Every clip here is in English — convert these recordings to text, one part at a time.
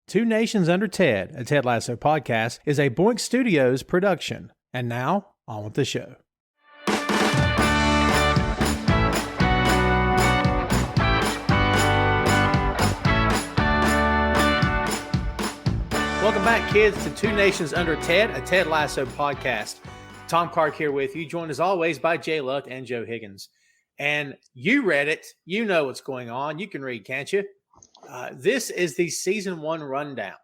Two Nations Under Ted, a Ted Lasso podcast, is a Boink Studios production. And now, on with the show. Welcome back, kids, to Two Nations Under Ted, a Ted Lasso podcast. Tom Clark here with you, joined as always by Jay Luft and Joe Higgens. And you read it. You know what's going on. You can read, can't you? This is the Season 1 rundown.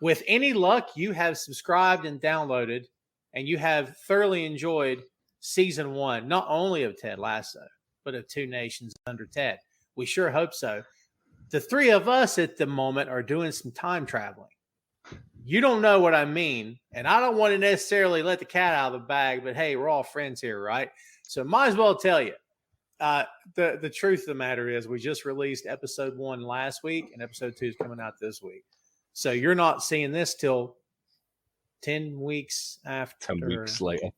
With any luck, you have subscribed and downloaded, and you have thoroughly enjoyed Season 1, not only of Ted Lasso, but of Two Nations Under Ted. We sure hope so. The three of us at the moment are doing some time traveling. You don't know what I mean, and I don't want to necessarily let the cat out of the bag, but hey, we're all friends here, right? So might as well tell you. The truth of the matter is we just released episode 1 last week, and episode 2 is coming out this week. So you're not seeing this till 10 weeks after. 10 weeks later.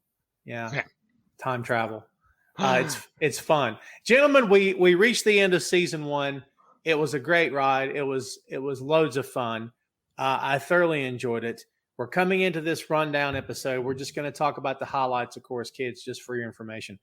Yeah. Time travel. It's fun. Gentlemen, we reached the end of season 1. It was a great ride. It was loads of fun. I thoroughly enjoyed it. We're coming into this rundown episode. We're just going to talk about the highlights, of course, kids, just for your information.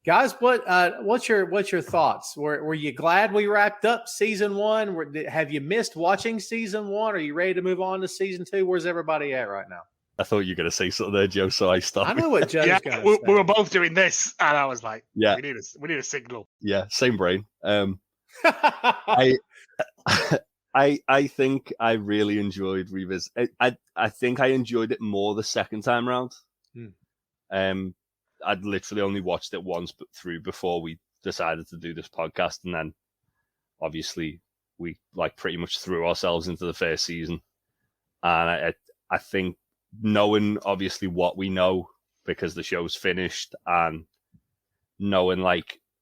Guys, what's your thoughts? Were you glad we wrapped up season 1? Have you missed watching season 1? Are you ready to move on to season 2? Where's everybody at right now? I thought you were going to say something there, Joe, so I stopped. I know what Joe's going to say. We were both doing this, and I was like, yeah, we need a signal. Yeah, same brain. I think I really enjoyed revisit. I think I enjoyed it more the second time round. I'd literally only watched it once through before we decided to do this podcast, and then obviously we pretty much threw ourselves into the first season. And I think knowing obviously what we know because the show's finished, and knowing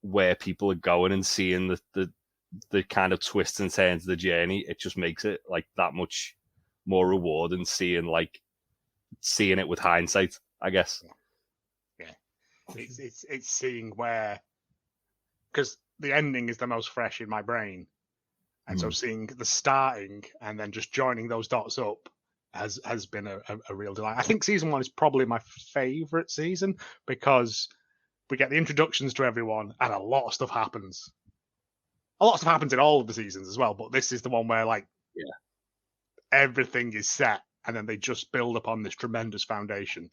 where people are going and seeing the kind of twists and turns of the journey, it just makes it that much more rewarding seeing it with hindsight, I guess. It's seeing where, because the ending is the most fresh in my brain, and so seeing the starting and then just joining those dots up has been a real delight. I think season 1 is probably my favorite season because we get the introductions to everyone and a lot of stuff happens. A lot of stuff happens in all of the seasons as well, but this is the one where everything is set and then they just build upon this tremendous foundation.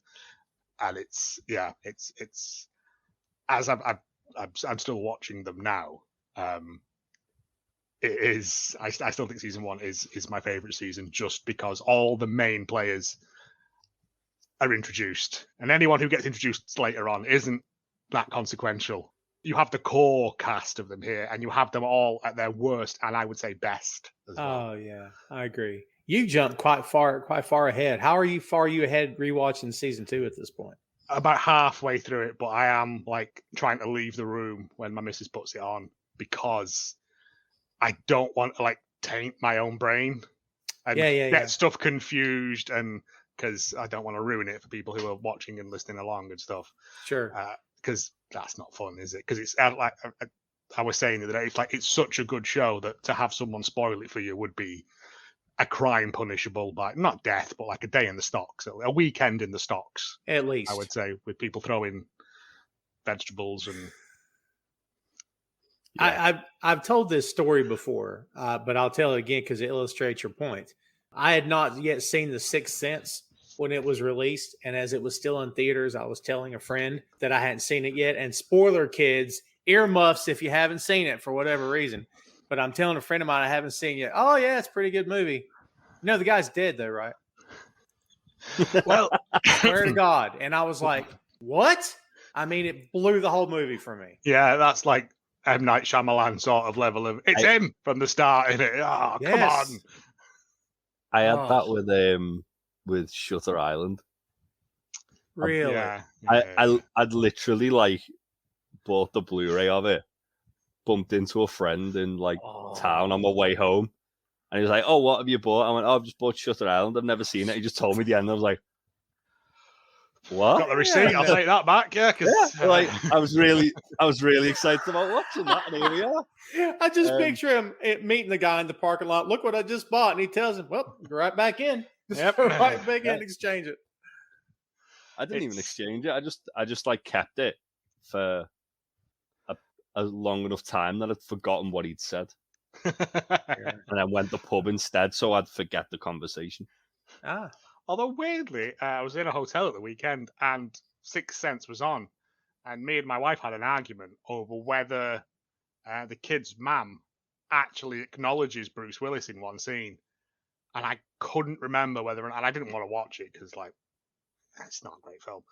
And it's as I'm still watching them now. It is. I still think season 1 is my favorite season just because all the main players are introduced, and anyone who gets introduced later on isn't that consequential. You have the core cast of them here, and you have them all at their worst, and I would say best as well. Oh yeah, I agree. You jumped quite far ahead. How far are you ahead rewatching season 2 at this point? About halfway through it, but I am trying to leave the room when my missus puts it on because I don't want to taint my own brain and get stuff confused, and because I don't want to ruin it for people who are watching and listening along and stuff. Sure. Because that's not fun, is it? Because it's I was saying the other day, it's such a good show that to have someone spoil it for you would be a crime punishable by not death, but a day in the stocks, a weekend in the stocks, at least. I would say, with people throwing vegetables and. Yeah. I've told this story before, but I'll tell it again because it illustrates your point. I had not yet seen The Sixth Sense when it was released, and as it was still in theaters, I was telling a friend that I hadn't seen it yet. And spoiler, kids, earmuffs if you haven't seen it for whatever reason. But I'm telling a friend of mine I haven't seen yet. Oh yeah, it's a pretty good movie. No, the guy's dead though, right? Well, swear to God. And I was like, what? I mean, it blew the whole movie for me. Yeah, that's M. Night Shyamalan sort of level of it's him from the start, isn't it? Oh, yes. Come on. I had that with Shutter Island. Really? Yeah. I'd literally bought the Blu-ray of it, bumped into a friend in town on my way home, and he was like, "Oh, what have you bought?" I went, "Oh, I've just bought Shutter Island. I've never seen it." He just told me the end. I was like, What? Got the receipt. I'll take that back. Yeah, because I was really excited about watching that, and here we are. I just picture him meeting the guy in the parking lot. Look what I just bought, and he tells him, "Well, go right back in. Yep. Right back in, exchange it." I didn't even exchange it. I just like kept it for a long enough time that I'd forgotten what he'd said, and I went to the pub instead, so I'd forget the conversation. Although weirdly, I was in a hotel at the weekend and Sixth Sense was on, and me and my wife had an argument over whether the kid's mum actually acknowledges Bruce Willis in one scene, and I couldn't remember whether, and I didn't want to watch it because it's not a great film.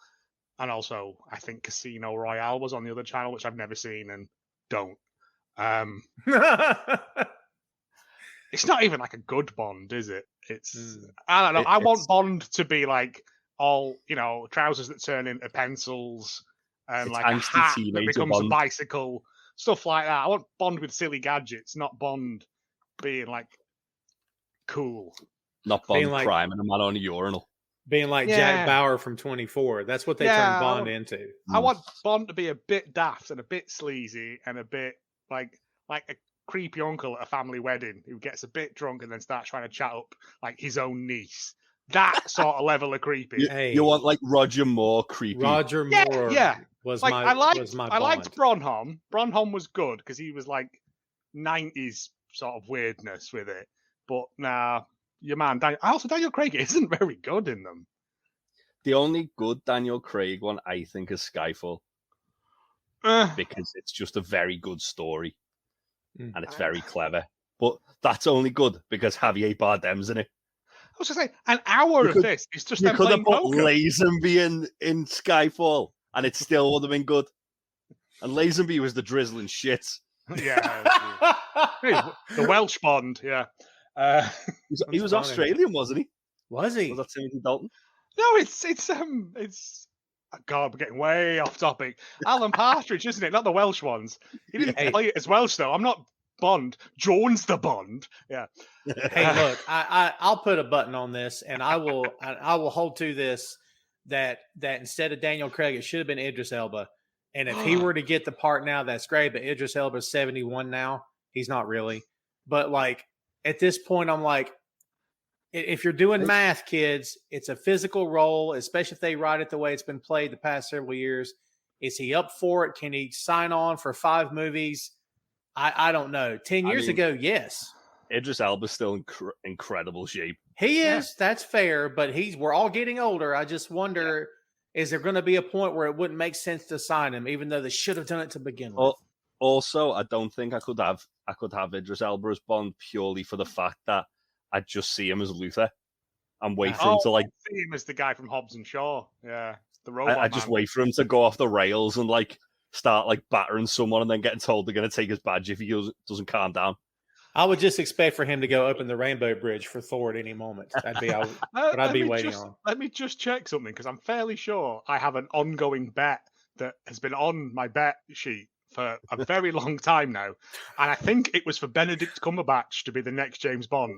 And also, I think Casino Royale was on the other channel, which I've never seen and don't. It's not even like a good Bond, is it? It's I don't know. I want Bond to be like all, trousers that turn into pencils and like a hat that becomes a bicycle, stuff like that. I want Bond with silly gadgets, not Bond being like cool. Not Bond being crime and a man on a urinal. Being like Jack Bauer from 24. That's what they turned Bond into. I want Bond to be a bit daft and a bit sleazy and a bit like a creepy uncle at a family wedding who gets a bit drunk and then starts trying to chat up like his own niece. That sort of level of creepy. You want like Roger Moore creepy. Roger Moore was like, my I liked Bond. Bronholm. Bronholm was good because he was like 90s sort of weirdness with it. But nah, your man Daniel Craig isn't very good in them. The only good Daniel Craig one I think is Skyfall. Because it's just a very good story. And it's very clever. But that's only good because Javier Bardem's in it. I was going to say, an hour of this is just them playing poker. You could have put Lazenby in Skyfall and it still would have been good. And Lazenby was the drizzling shit. Yeah. The Welsh Bond, yeah. He was Australian, wasn't he? Was he? Was that Timothy Dalton? No, it's God, we're getting way off topic. Alan Partridge, isn't it? Not the Welsh ones. He didn't play it as Welsh though. I'm not Bond. Jones the Bond. Yeah. Hey, look, I'll put a button on this, and I will hold to this that instead of Daniel Craig, it should have been Idris Elba. And if he were to get the part now, that's great. But Idris Elba's 71 now. He's not really. But like at this point, I'm like, if you're doing math, kids, it's a physical role, especially if they write it the way it's been played the past several years. Is he up for it? Can he sign on for 5 movies? I don't know. 10 years ago, yes. Idris Elba's still in incredible shape. He is. That's fair. But we're all getting older. I just wonder, is there going to be a point where it wouldn't make sense to sign him, even though they should have done it to begin with? Also, I don't think I could have Idris Elba as Bond purely for the fact that I'd just see him as Luther and wait for him to like see him as the guy from Hobbs and Shaw. Yeah, the robot. I just wait for him to go off the rails and like start like battering someone and then getting told they're going to take his badge if he doesn't calm down. I would just expect for him to go open the Rainbow Bridge for Thor at any moment. That'd be what I'd be waiting on. Let me just check something because I'm fairly sure I have an ongoing bet that has been on my bet sheet for a very long time now. And I think it was for Benedict Cumberbatch to be the next James Bond.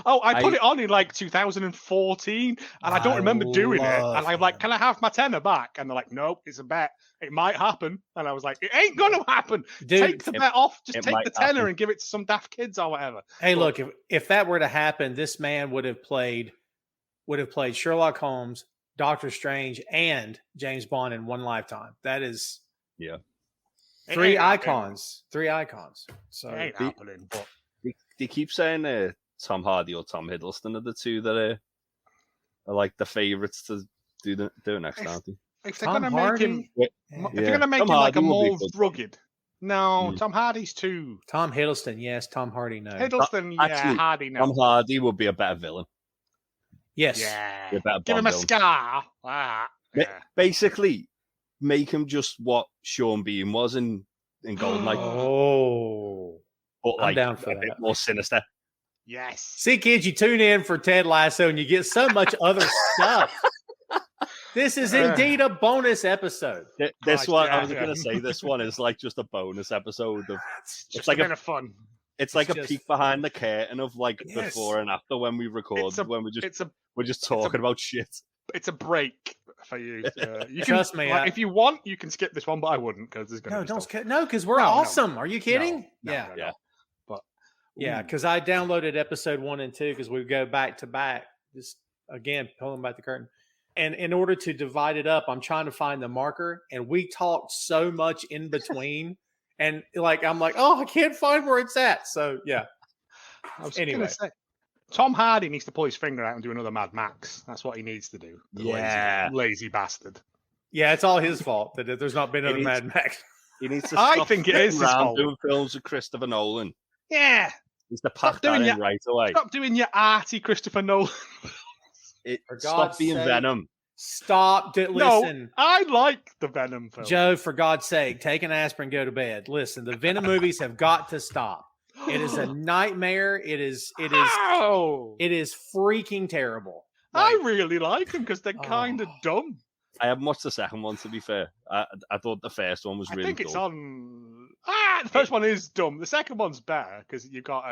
I put it on in like 2014 and I don't remember doing it. And I'm like, can I have my tenner back? And they're like, nope, it's a bet. It might happen. And I was like, it ain't going to happen. Dude, take the bet off. Just take the tenner and give it to some daft kids or whatever. Hey, look, if that were to happen, this man would have played Sherlock Holmes, Doctor Strange, and James Bond in one lifetime. That is 3 icons. 3 icons. So it ain't happening. But they keep saying Tom Hardy or Tom Hiddleston are the two that are like the favourites to do next, aren't they? If they're going to make him, if you're going to make him like a more rugged, no, Tom Hardy's too. Tom Hiddleston, yes. Tom Hardy, no. Hiddleston, actually, Hardy, no. Tom Hardy would be a better villain. Yes. Yeah. Give him a scar. Basically, make him just what Sean Bean was in Goldeneye. But like, I'm down for a bit more sinister. Yes. See, kids, you tune in for Ted Lasso and you get so much other stuff. This is indeed a bonus episode. This one, I was going to say, this one is like just a bonus episode of. It's like a bit of fun. It's like a peek behind the curtain of like before and after when we record. We're just talking about shit. it's a break for you. You Trust me. Like, if you want, you can skip this one, but I wouldn't because there's going to be stuff. No, because we're awesome. Are you kidding? No. But yeah, because I downloaded episode 1 and 2 because we go back to back. Just again, pulling back the curtain. And in order to divide it up, I'm trying to find the marker, and we talked so much in between, and I'm like, oh, I can't find where it's at. So yeah. Anyway. Tom Hardy needs to pull his finger out and do another Mad Max. That's what he needs to do. Lazy bastard. Yeah, it's all his fault that there's not been another Mad Max. He needs to. I think it is his fault. Doing films with Christopher Nolan. Yeah, he's to pack that in right away. Stop doing your arty Christopher Nolan. Stop being Venom. Stop. Listen. No, I like the Venom film. Joe, for God's sake, take an aspirin, go to bed. Listen, the Venom movies have got to stop. It is a nightmare. It is freaking terrible. I really like them because they're kind of dumb. I haven't watched the second one, to be fair. I thought the first one was really dumb. I think it's on... the first one is dumb. The second one's better because you've got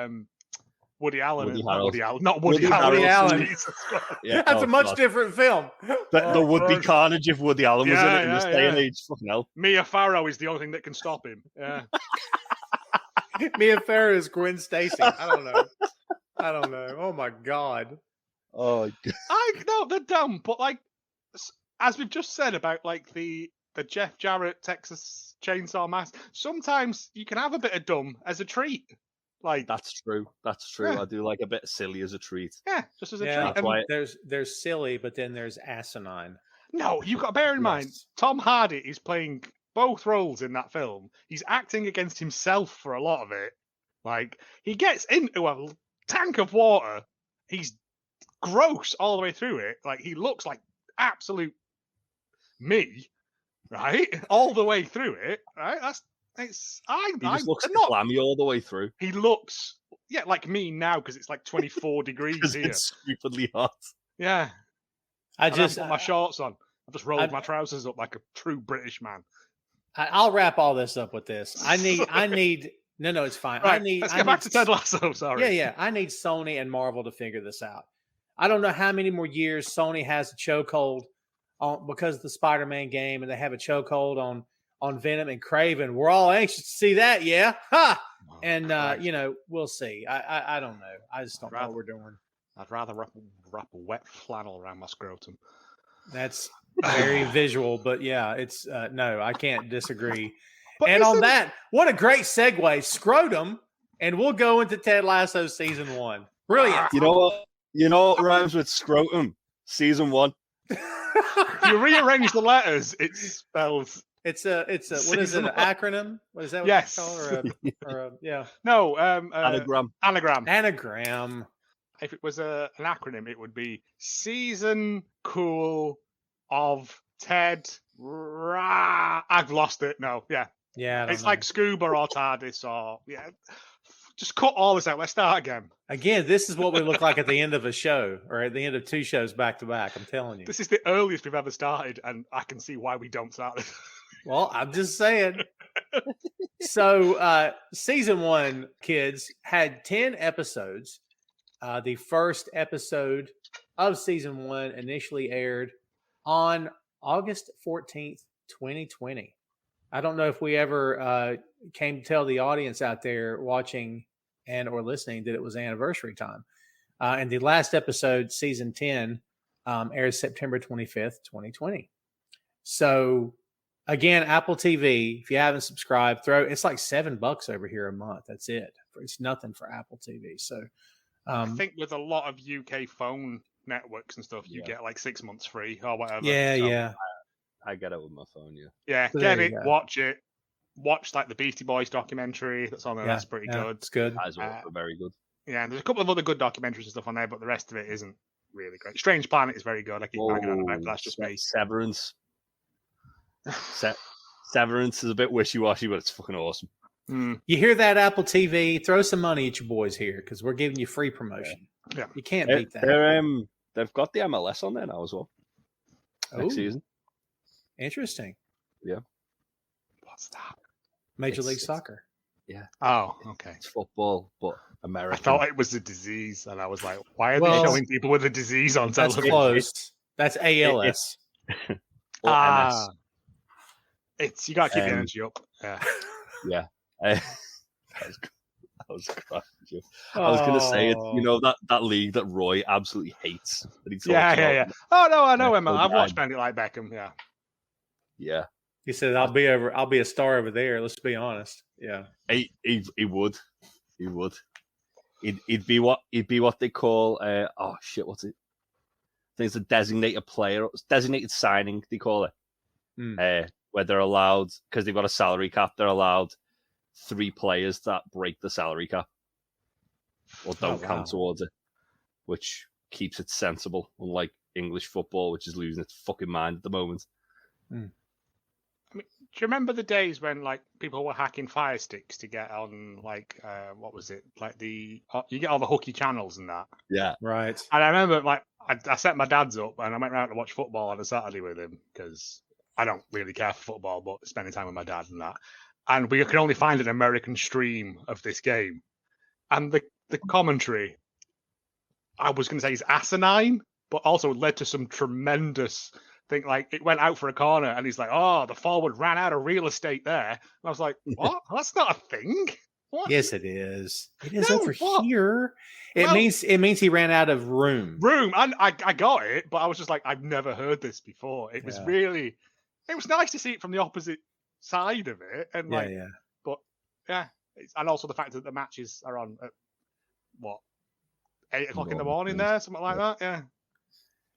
Woody Allen. Woody Allen. Yeah, that's a much different film. The would-be carnage if Woody Allen was in it in this day and age. Fucking hell. Mia Farrow is the only thing that can stop him. Yeah. Mia Farrow is Gwen Stacy. I don't know. Oh my God. Oh. No, they're dumb. But as we've just said about the Jeff Jarrett Texas Chainsaw Massacre, sometimes you can have a bit of dumb as a treat. That's true. Yeah. I do like a bit of silly as a treat. Yeah, just as a treat. That's why there's silly, but then there's asinine. No, you've got to bear in mind, Tom Hardy is playing both roles in that film. He's acting against himself for a lot of it. He gets into a tank of water. He's gross all the way through it. He looks like absolute me, right? All the way through it, right? He just looks clammy all the way through. He looks, like me now because it's 24 degrees here. It's stupidly hot. Yeah. I just put my shorts on. I just rolled my trousers up like a true British man. I'll wrap all this up with this. I need. No, it's fine. Right, let's get back to Ted Lasso. Sorry. Yeah. I need Sony and Marvel to figure this out. I don't know how many more years Sony has a chokehold on because of the Spider-Man game, and they have a chokehold on Venom and Kraven. We're all anxious to see that. Yeah. Ha. Oh, and we'll see. I don't know. I just don't know what we're doing. I'd rather wrap a wet flannel around my scrotum. That's very visual, but yeah, it's no, I can't disagree. But and on that, what a great segue, scrotum, and we'll go into Ted Lasso season 1. Brilliant. You know what rhymes with scrotum? Season 1. You rearrange the letters, it spells. It's a what is it? An acronym? What is that? What yes. Yeah. No. Anagram. Anagram. If it was an acronym, it would be Season Cool of Ted. I've lost it. No. Yeah. Yeah. It's like Scuba or TARDIS or Just cut all this out. Let's start again. Again, this is what we look like at the end of a show or at the end of 2 shows back to back. I'm telling you. This is the earliest we've ever started, and I can see why we don't start this. Well, I'm just saying. So, season 1, kids, had 10 episodes. The first episode of season 1 initially aired on August 14th, 2020. I don't know if we ever came to tell the audience out there watching and or listening that it was anniversary time. And the last episode, season 10, airs September 25th, 2020. So again, Apple TV, if you haven't subscribed, it's like $7 over here a month. That's it. It's nothing for Apple TV. So I think with a lot of UK phone networks and stuff, you get like 6 months free or whatever. Yeah. I get it with my phone, Yeah, so get it, watch it. Watch like the Beastie Boys documentary that's on there. That's pretty good. It's good. That is very good. Yeah, there's a couple of other good documentaries and stuff on there, but the rest of it isn't really great. Strange Planet is very good. I keep banging on about, but that's just me. Severance. Severance is a bit wishy-washy, but it's fucking awesome. You hear that, Apple TV? Throw some money at your boys here because we're giving you free promotion. Yeah. You can't beat that. They've got the MLS on there now as well. Next season. Interesting. Yeah. What's that? Major League Soccer. Yeah. Oh, okay. It's football, but American. I thought it was a disease, and I was like, why are they showing people with a disease on television? That's close. That's ALS. MS. It's you got to keep the energy up. Yeah. Yeah. That was crazy. I was going to say it. You know that league that Roy absolutely hates. That he talks about. Oh no, I know him. I've watched Bend It Like Beckham. Yeah. Yeah. He said, "I'll be a star over there." Let's be honest. Yeah. He would. He would. He'd be what they call what's it? I think it's a designated player, designated signing. They call it. Where they're allowed, because they've got a salary cap, they're allowed 3 players that break the salary cap or don't count towards it, which keeps it sensible, unlike English football, which is losing its fucking mind at the moment. I mean, do you remember the days when like people were hacking Fire Sticks to get on like what was it, like you get all the hooky channels and that? Yeah, right. And I remember like I set my dad's up and I went round to watch football on a Saturday with him because I don't really care for football, but spending time with my dad and that. And we could only find an American stream of this game. And the commentary, I was going to say is asinine, but also led to some tremendous thing. Like it went out for a corner and he's like, oh, the forward ran out of real estate there. And I was like, what? That's not a thing. What? Yes, it is. It is over here. It means he ran out of room. And I got it, but I was just like, I've never heard this before. It was really... It was nice to see it from the opposite side of it, and but and also the fact that the matches are on at 8 o'clock in the morning there, something like that.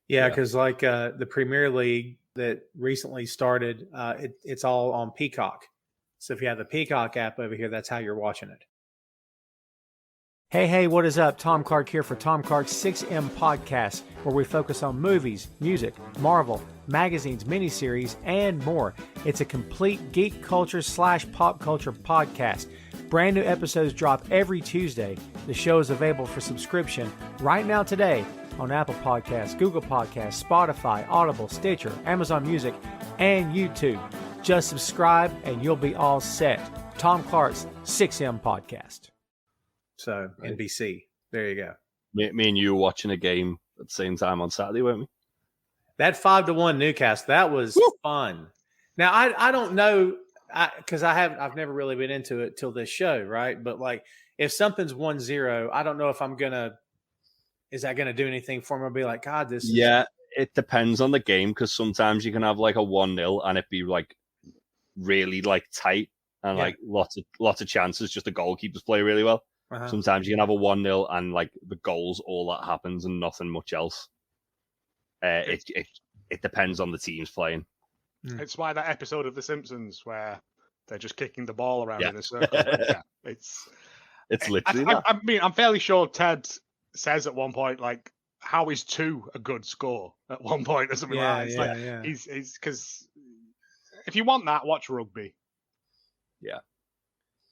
Yeah, because like the Premier League that recently started, it's all on Peacock. So if you have the Peacock app over here, that's how you're watching it. Hey, what is up? Tom Clark here for Tom Clark's 6M Podcast, where we focus on movies, music, Marvel, magazines, miniseries, and more. It's a complete geek culture / pop culture podcast. Brand new episodes drop every Tuesday. The show is available for subscription right now today on Apple Podcasts, Google Podcasts, Spotify, Audible, Stitcher, Amazon Music, and YouTube. Just subscribe and you'll be all set. Tom Clark's 6M Podcast. So NBC, there you go. Me and you were watching a game at the same time on Saturday, weren't we? That 5-1 Newcastle, that was fun. Now I don't know because I've never really been into it till this show, right? But like if something's 1-0, I don't know if is that gonna do anything for me? I'll be like, God, this. Yeah, it depends on the game because sometimes you can have like a 1-0 and it be like really like tight and like lots of chances. Just the goalkeepers play really well. Sometimes you can have a 1-0 and like the goals, all that happens and nothing much else. It depends on the teams playing. It's why that episode of The Simpsons where they're just kicking the ball around in a circle. It's literally I mean, I'm fairly sure Ted says at one point, like, how is 2 a good score at one point or something like that. He's because if you want that, watch rugby. Yeah.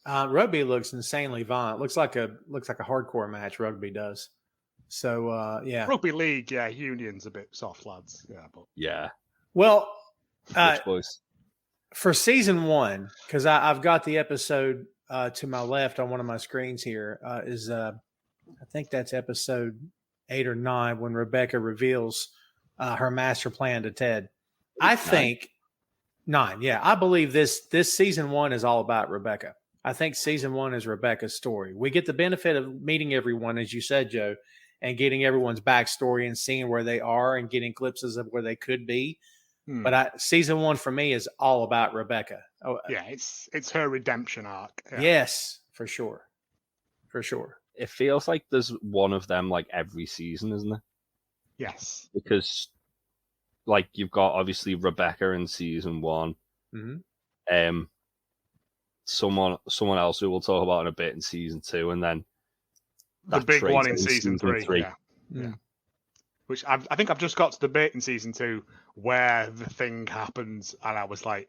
Rugby looks insanely violent. Looks like a hardcore match. Rugby does. So Rugby league, union's a bit soft, lads. Yeah, Well, boys. For season 1, because I've got the episode to my left on one of my screens here. Is I think that's episode 8 or 9 when Rebecca reveals her master plan to Ted. I think 9. Yeah, I believe this season 1 is all about Rebecca. I think season 1 is Rebecca's story. We get the benefit of meeting everyone, as you said, Joe, and getting everyone's backstory and seeing where they are and getting glimpses of where they could be. But season 1 for me is all about Rebecca. Oh, yeah, it's her redemption arc. Yeah. Yes, for sure. It feels like there's one of them like every season, isn't it? Yes. Because like you've got obviously Rebecca in season 1. Mm-hmm. Someone else who we'll talk about in a bit in season 2, and then the big one in season 3. Yeah. Which I think I've just got to the bit in season 2 where the thing happens, and I was like,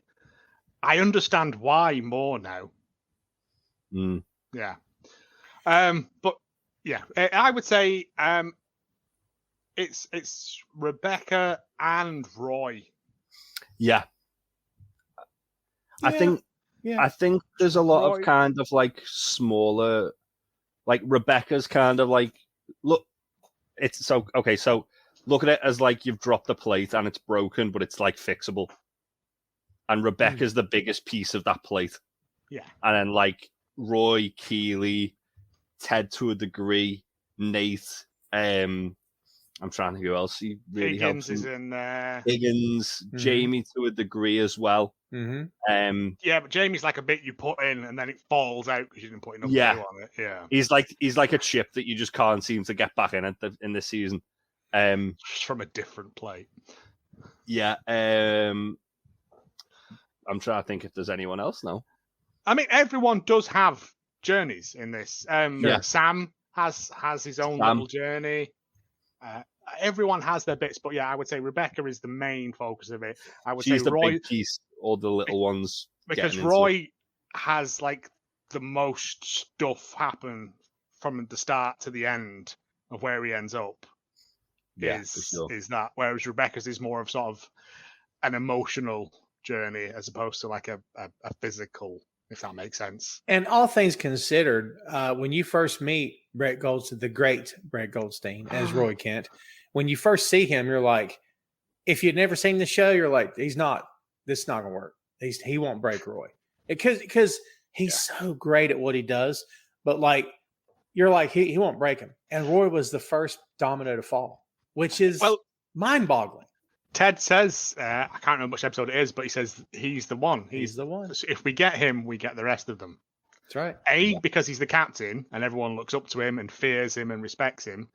I understand why more now. Yeah. But yeah, I would say it's Rebecca and Roy. Yeah. I think there's a lot of kind of like smaller, like Rebecca's kind of like, look, it's so, okay. So look at it as like you've dropped a plate and it's broken, but it's like fixable. And Rebecca's the biggest piece of that plate. Yeah. And then like Roy, Keeley, Ted to a degree, Nate, I'm trying to think who else he really Higgins helps. is in there. Higgins, Jamie to a degree as well. Mm-hmm. Yeah, but Jamie's like a bit you put in and then it falls out because you didn't put enough glue on it. Yeah, he's like a chip that you just can't seem to get back in this season. Just from a different plate. Yeah. I'm trying to think if there's anyone else now. I mean, everyone does have journeys in this. Sam has his own little journey. Everyone has their bits, but yeah, I would say Rebecca is the main focus of it. I would She's say the Roy, big piece, all the little ones. because Roy has like the most stuff happen from the start to the end of where he ends up. Yeah, is for sure. is that, whereas Rebecca's is more of sort of an emotional journey as opposed to like a physical, if that makes sense. And all things considered, when you first meet Brett Goldstein, the great Brett Goldstein as Roy Kent, when you first see him, you're like, if you'd never seen the show, you're like, this is not going to work. He won't break Roy because he's so great at what he does. But like, you're like, he won't break him. And Roy was the first domino to fall, which is mind boggling. Ted says, I can't remember which episode it is, but he says he's the one. He's the one. If we get him, we get the rest of them. That's right. Because he's the captain and everyone looks up to him and fears him and respects him.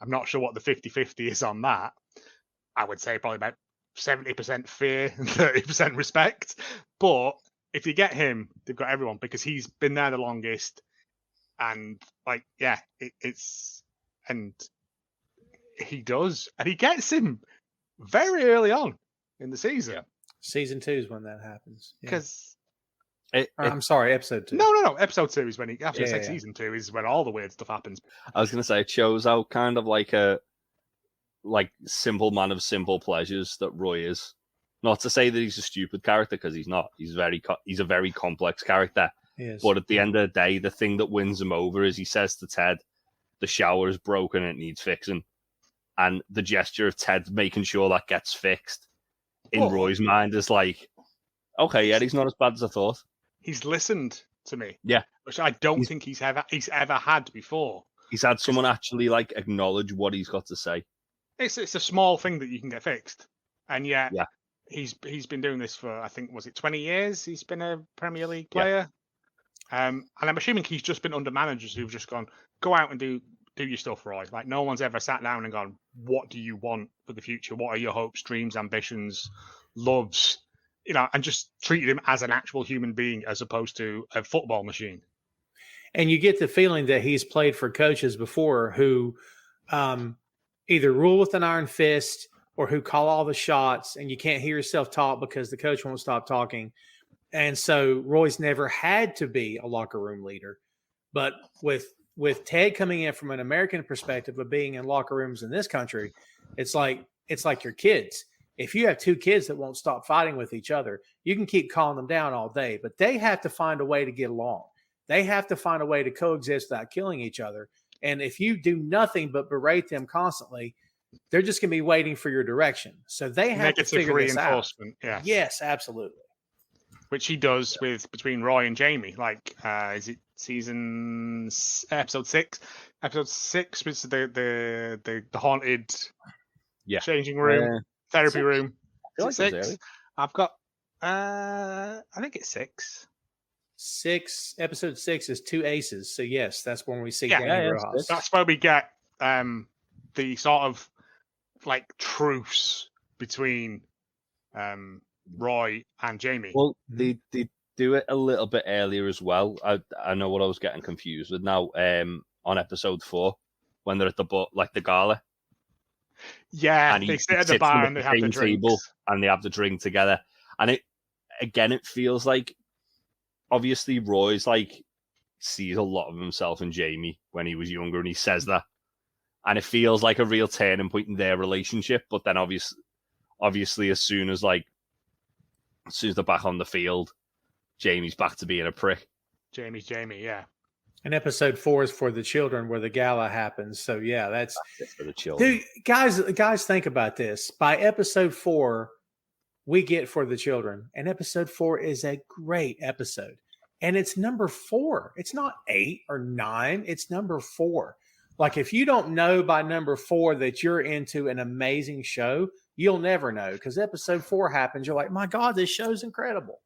I'm not sure what the 50-50 is on that. I would say probably about 70% fear and 30% respect. But if you get him, they've got everyone because he's been there the longest. And like, yeah, and he does. And he gets him very early on in the season. Yeah. Season 2 is when that happens. Because I'm sorry, episode 2. No. Episode 2 is when season 2 is when all the weird stuff happens. I was going to say it shows how kind of like a simple man of simple pleasures that Roy is. Not to say that he's a stupid character because he's not. He's a very complex character. But at the end of the day, the thing that wins him over is he says to Ted, "The shower is broken and it needs fixing." And the gesture of Ted making sure that gets fixed in Roy's mind is like, okay, yeah, he's not as bad as I thought. He's listened to me. Yeah. Which I don't think he's ever had before. He's had someone actually like acknowledge what he's got to say. It's a small thing that you can get fixed. And yet he's been doing this for, I think, was it 20 years? He's been a Premier League player. And I'm assuming he's just been under managers who've just gone, go out and do your stuff, Roy. Like, no one's ever sat down and gone, what do you want for the future? What are your hopes, dreams, ambitions, loves? You know, and just treated him as an actual human being as opposed to a football machine. And you get the feeling that he's played for coaches before who either rule with an iron fist or who call all the shots, and you can't hear yourself talk because the coach won't stop talking. And so Roy's never had to be a locker room leader. But with Ted coming in from an American perspective of being in locker rooms in this country, it's like your kids. If you have two kids that won't stop fighting with each other, you can keep calling them down all day, but they have to find a way to get along. They have to find a way to coexist without killing each other. And if you do nothing but berate them constantly, they're just going to be waiting for your direction. So they have to figure this out. Yeah. Yes, absolutely. Which he does between Roy and Jamie. Like, is it episode 6? Episode 6 was the haunted changing room, therapy room. I feel like 6. I've got, I think it's 6. Episode 6 is 2 aces. So yes, that's when we see Danny Rojas. That's where we get the sort of like truce between Roy and Jamie. Well, they do it a little bit earlier as well. I know what I was getting confused with now. On episode 4, when they're at the gala. Yeah, and they sit at the bar and they have the table and they have the drink together. And it feels like, obviously Roy's like sees a lot of himself in Jamie when he was younger, and he says that. And it feels like a real turning point in their relationship. But then obviously as soon as they're back on the field, Jamie's back to being a prick. Jamie, yeah. And episode 4 is for the children, where the gala happens. So yeah, that's for the children. Dude, guys, think about this. By episode 4, we get For the Children, and episode 4 is a great episode, and it's number 4. It's not 8 or 9. It's number 4. Like, if you don't know by number 4 that you're into an amazing show, you'll never know, because episode 4 happens. You're like, my God, this show's incredible.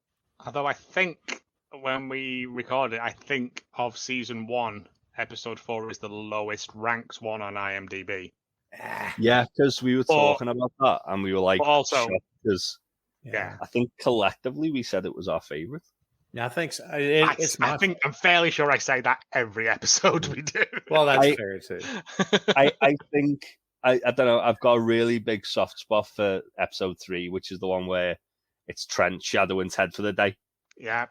Although I think when we record it, I think of season 1, episode 4 is the lowest ranked one on IMDb. Yeah, because we were talking about that, and we were like, also, because yeah, I think collectively we said it was our favorite. Yeah, I think so. I'm fairly sure I say that every episode we do. Well, that's fair too. I think I don't know. I've got a really big soft spot for episode 3, which is the one where it's Trent shadowing Ted for the day. Yeah.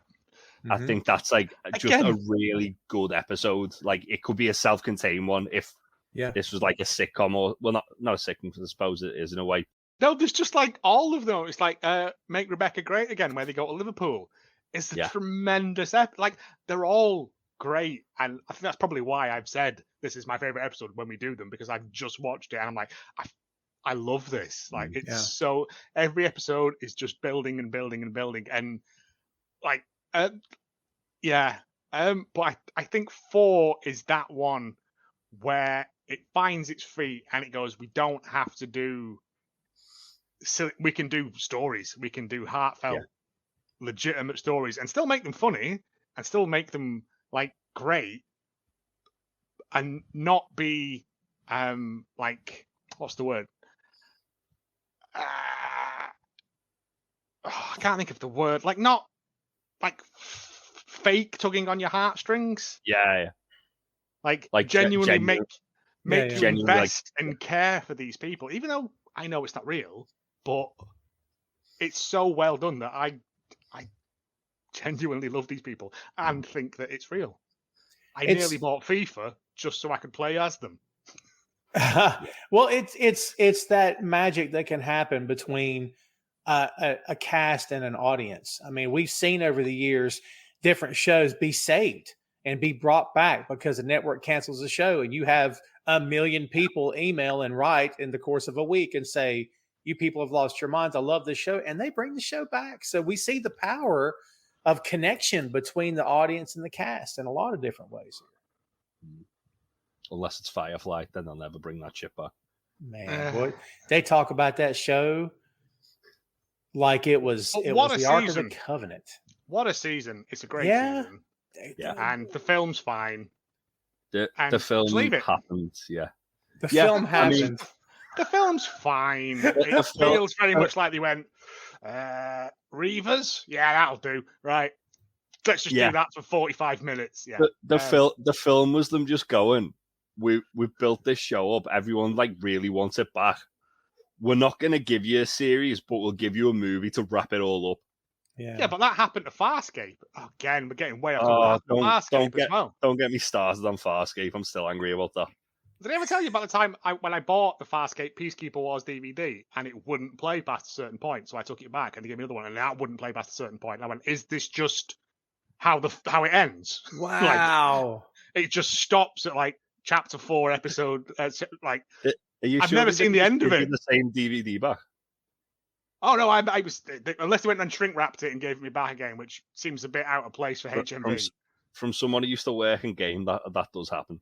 I think that's like just a really good episode. Like, it could be a self-contained one if this was like a sitcom, or not a sitcom, because I suppose it is in a way. No, there's just like all of them. It's like Make Rebecca Great Again, where they go to Liverpool. It's a tremendous like, they're all great, and I think that's probably why I've said this is my favorite episode when we do them, because I've just watched it and I'm like, I love this. Like, it's so, every episode is just building and building and building, and like but I think 4 is that one where it finds its feet and it goes, we don't have to do, so we can do stories, we can do heartfelt, legitimate stories, and still make them funny, and still make them like great, and not be like, what's the word? I can't think of the word. Like, not like fake tugging on your heartstrings. Yeah. Like genuinely make you invest and care for these people, even though I know it's not real, but it's so well done that I genuinely love these people and think that it's real. I nearly bought FIFA just so I could play as them. Well, it's that magic that can happen between a cast and an audience. I mean, we've seen over the years different shows be saved and be brought back because the network cancels the show, and you have 1 million people email and write in the course of a week and say, you people have lost your minds, I love this show, and they bring the show back. So we see the power of connection between the audience and the cast in a lot of different ways here. Unless it's Firefly, then they'll never bring that shit back. Man, boy, they talk about that show like it was the Ark of the Covenant. What a season. It's a great season. Yeah. And the film's fine. The film happened, The film happened. I mean, the film's fine. It feels very much like they went, Reavers? Yeah, that'll do. Right. Let's just do that for 45 minutes. Yeah. The film was them just going, we've built this show up. Everyone like really wants it back. We're not going to give you a series, but we'll give you a movie to wrap it all up. Yeah, but that happened to Farscape. Again, we're getting way off the Farscape as well. Don't get me started on Farscape. I'm still angry about that. Did I ever tell you about the time when I bought the Farscape Peacekeeper Wars DVD and it wouldn't play past a certain point? So I took it back and they gave me another one and that wouldn't play past a certain point. And I went, is this just how it ends? Wow. Like, it just stops at like chapter 4 episode. Like, I've never seen the end of it. The same DVD back. Oh no, I was, unless they went and shrink wrapped it and gave me back again, which seems a bit out of place for HMV. From someone who used to work in game, that does happen.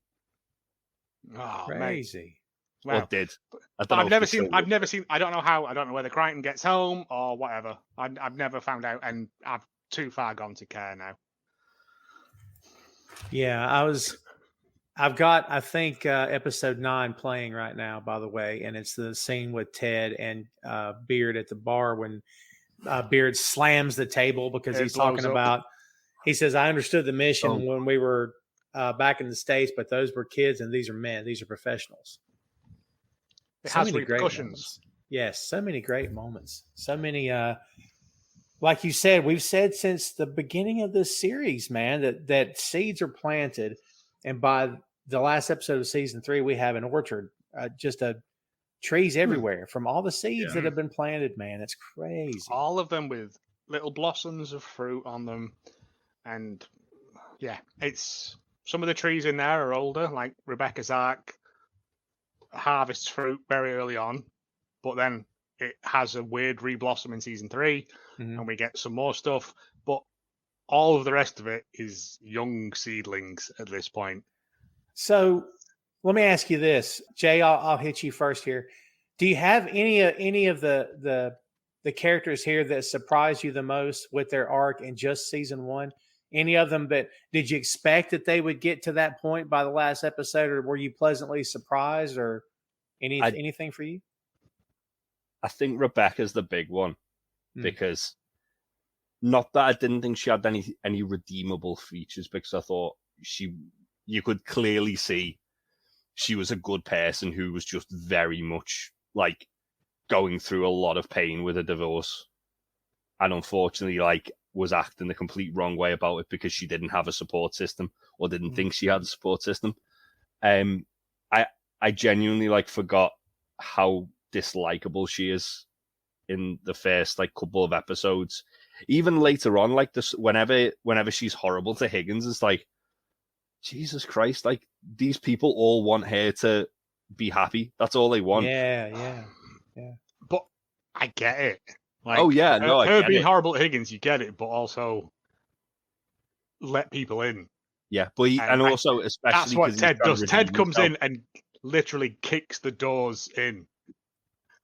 Oh, crazy. Well, or did. I've never seen. I don't know how. I don't know whether Crichton gets home or whatever. I've never found out, and I've too far gone to care now. Yeah, I've got, I think, episode 9 playing right now, by the way, and it's the scene with Ted and Beard at the bar when Beard slams the table because he's talking about, he says, I understood the mission when we were back in the States, but those were kids and these are men. These are professionals. It has repercussions. Yes, so many great moments. So many, like you said, we've said since the beginning of this series, man, that seeds are planted. And by the last episode of season 3, we have an orchard, just trees everywhere from all the seeds that have been planted, man. It's crazy. All of them with little blossoms of fruit on them. And yeah, it's some of the trees in there are older, like Rebecca's arc harvests fruit very early on, but then it has a weird reblossom in season 3, and we get some more stuff. But all of the rest of it is young seedlings at this point. So let me ask you this, Jay. I'll hit you first here. Do you have any of the characters here that surprised you the most with their arc in just season 1? Any of them that did you expect that they would get to that point by the last episode, or were you pleasantly surprised, or anything for you? I think Rebecca's the big one because not that I didn't think she had any redeemable features, because I thought you could clearly see she was a good person who was just very much like going through a lot of pain with a divorce, and unfortunately was acting the complete wrong way about it because she didn't have a support system or didn't think she had a support system. I genuinely forgot how dislikable she is in the first couple of episodes. Even later on, this whenever she's horrible to Higgins, it's Jesus Christ, these people all want her to be happy. That's all they want. Yeah. But I get it. Her being horrible at Higgins, you get it, but also let people in. Yeah, but also especially that's what Ted does. Ted comes in and literally kicks the doors in,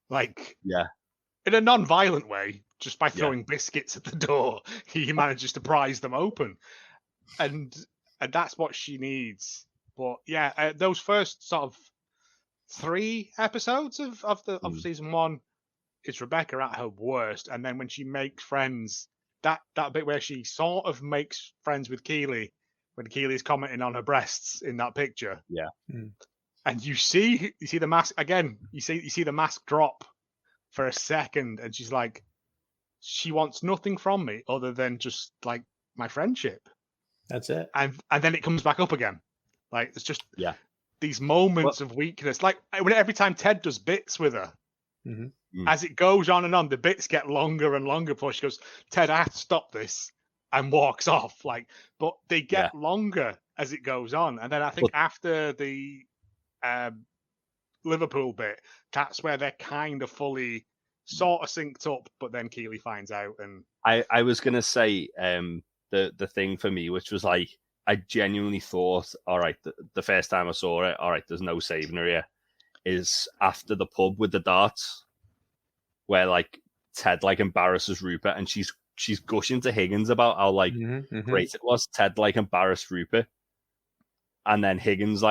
in a non-violent way, just by throwing biscuits at the door. He manages to prise them open, and that's what she needs. But those first sort of 3 episodes of season 1. It's Rebecca at her worst, and then when she makes friends, that bit where she sort of makes friends with Keely, when Keely's commenting on her breasts in that picture, and you see the mask again. You see the mask drop for a second, and she's she wants nothing from me other than just my friendship. That's it, and then it comes back up again. It's just these moments of weakness. Every time Ted does bits with her. As it goes on and on, the bits get longer and longer before she goes, Ted, I have to stop this, and walks off. But they get longer as it goes on. And then I think after the Liverpool bit, that's where they're kind of fully sort of synced up, but then Keely finds out. And I was going to say the thing for me, which was I genuinely thought, all right, the first time I saw it, all right, there's no saving her here, is after the pub with the darts, where Ted embarrasses Rupert, and she's gushing to Higgins about how great it was. Ted embarrassed Rupert, and then Higgins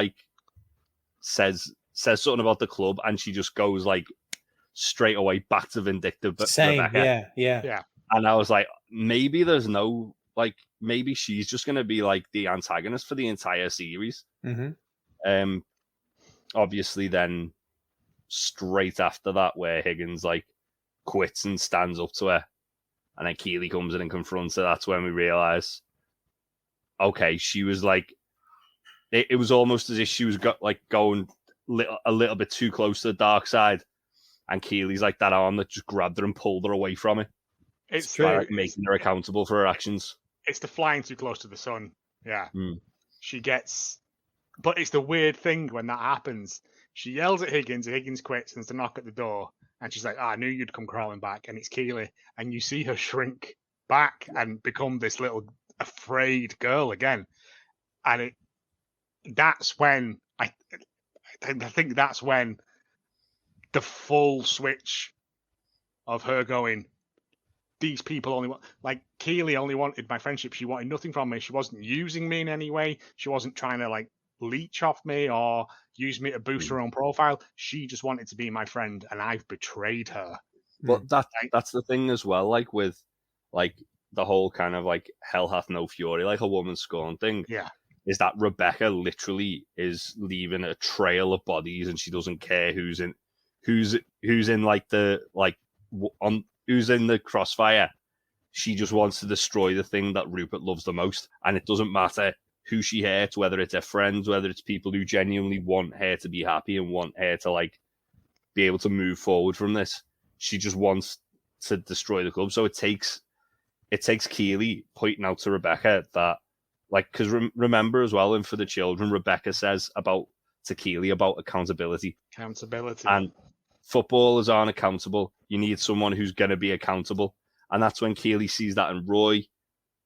says something about the club, and she just goes straight away back to vindictive. Same, Rebecca. Yeah. And I was maybe there's no maybe she's just gonna be the antagonist for the entire series. Obviously, then straight after that, where Higgins quits and stands up to her, and then Keely comes in and confronts her. That's when we realize, okay, she was it was almost as if she was going a little bit too close to the dark side, and Keely's that arm that just grabbed her and pulled her away from it. It's making her accountable for her actions. It's the flying too close to the sun. Yeah, she gets. But it's the weird thing when that happens. She yells at Higgins, and Higgins quits, and there's a knock at the door. And she's I knew you'd come crawling back. And it's Keely. And you see her shrink back and become this little afraid girl again. And that's when I think that's when the full switch of her going, these people only want, Keely only wanted my friendship. She wanted nothing from me. She wasn't using me in any way. She wasn't trying to leech off me or use me to boost her own profile. She just wanted to be my friend, and I've betrayed her. But that's the thing as well, with the whole kind of hell hath no fury, a woman scorn thing. Yeah. Is that Rebecca literally is leaving a trail of bodies, and she doesn't care who's in who's in who's in the crossfire. She just wants to destroy the thing that Rupert loves the most, and it doesn't matter who she hurts, whether it's her friends, whether it's people who genuinely want her to be happy and want her to be able to move forward from this. She just wants to destroy the club. So it takes Keely pointing out to Rebecca that like, because remember as well, and for the children, Rebecca says to Keely about accountability. Accountability. And footballers aren't accountable. You need someone who's going to be accountable. And that's when Keely sees that in Roy,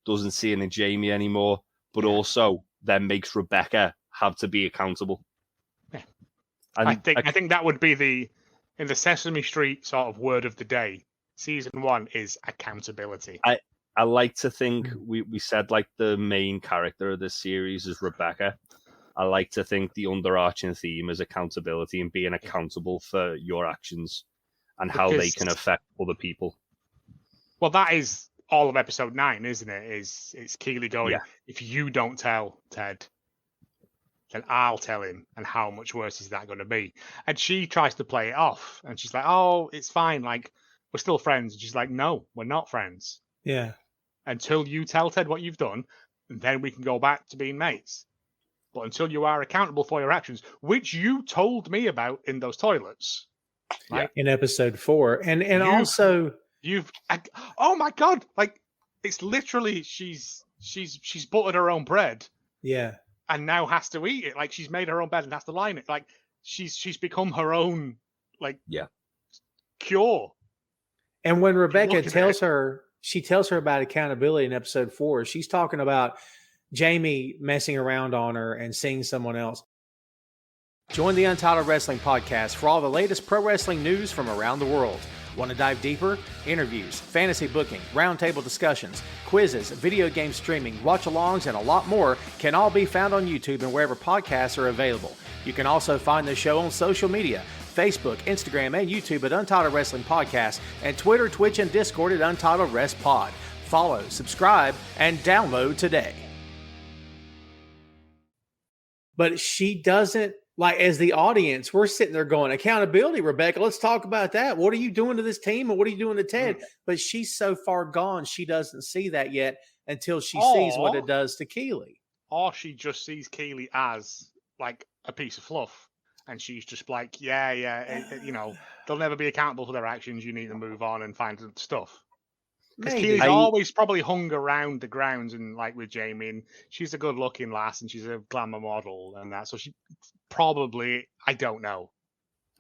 doesn't see it in Jamie anymore, but also then makes Rebecca have to be accountable. Yeah. And I think that would be in the Sesame Street sort of word of the day. Season 1 is accountability. I like to think we said like the main character of this series is Rebecca. I like to think the underarching theme is accountability and being accountable for your actions and how they can affect other people. Well, that is all of episode 9, isn't it? It's Keely going, if you don't tell Ted, then I'll tell him. And how much worse is that going to be? And she tries to play it off. And she's like, oh, it's fine. Like, we're still friends. And she's like, no, we're not friends. Yeah. Until you tell Ted what you've done, then we can go back to being mates. But until you are accountable for your actions, which you told me about in those toilets. Right? In episode 4. And also... oh my God. Like, it's literally, she's buttered her own bread. Yeah. And now has to eat it. Like, she's made her own bed and has to lie in it. Like, she's become her own, like, cure. And when Rebecca tells her about accountability in episode 4, she's talking about Jamie messing around on her and seeing someone else. Join the Untitled Wrestling Podcast for all the latest pro wrestling news from around the world. Want to dive deeper? Interviews, fantasy booking, roundtable discussions, quizzes, video game streaming, watch-alongs, and a lot more can all be found on YouTube and wherever podcasts are available. You can also find the show on social media, Facebook, Instagram, and YouTube at Untitled Wrestling Podcast, and Twitter, Twitch, and Discord at Untitled Rest Pod. Follow, subscribe, and download today. But she doesn't, like, as the audience, we're sitting there going, accountability, Rebecca, let's talk about that. What are you doing to this team and what are you doing to Ted? But she's so far gone, she doesn't see that yet until she sees what it does to Keely. Or she just sees Keely as, like, a piece of fluff. And she's just like, you know, they'll never be accountable for their actions. You need to move on and find stuff. Because Keely's always probably hung around the grounds and, like, with Jamie, and she's a good-looking lass and she's a glamour model and that. So she probably, I don't know.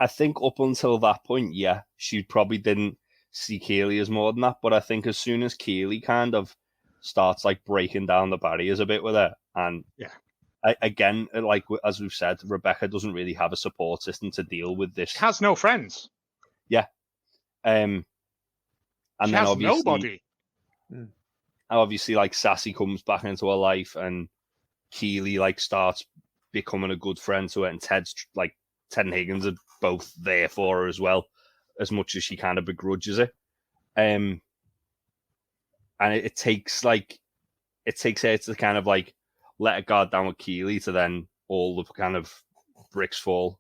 I think up until that point, she probably didn't see Keely as more than that. But I think as soon as Keely kind of starts, like, breaking down the barriers a bit with her, and again, like, as we've said, Rebecca doesn't really have a support system to deal with this. She has no friends. Yeah. And she then has obviously, nobody. Obviously, like, Sassy comes back into her life, and Keely, like, starts becoming a good friend to her, and Ted and Higgins are both there for her as well, as much as she kind of begrudges it. And it takes her to kind of, like, let her guard down with Keely to then all the kind of bricks fall.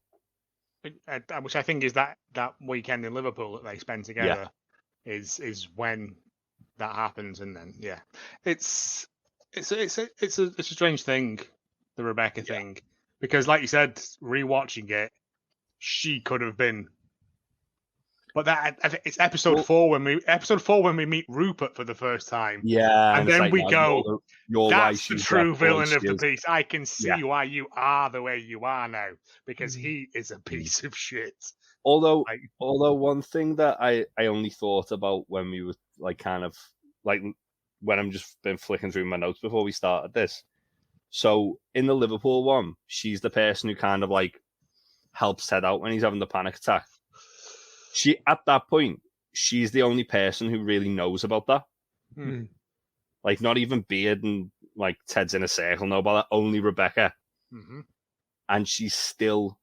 Which I think is that weekend in Liverpool that they spend together is when that happens, and then it's a strange thing, the Rebecca thing, because like you said, rewatching it, she could have been. But it's episode 4 when we meet Rupert for the first time. Yeah, and then like, we go, that's the she's true that villain of she the is. piece. I can see why you are the way you are now, because he is a piece of shit. Although one thing that I only thought about when we were, like, kind of, like, when I'm just been flicking through my notes before we started this. So in the Liverpool one, she's the person who kind of, like, helps Ted out when he's having the panic attack. She, at that point, she's the only person who really knows about that. Like, not even Beard and, like, Ted's Inner Circle know about that. Only Rebecca. And she's still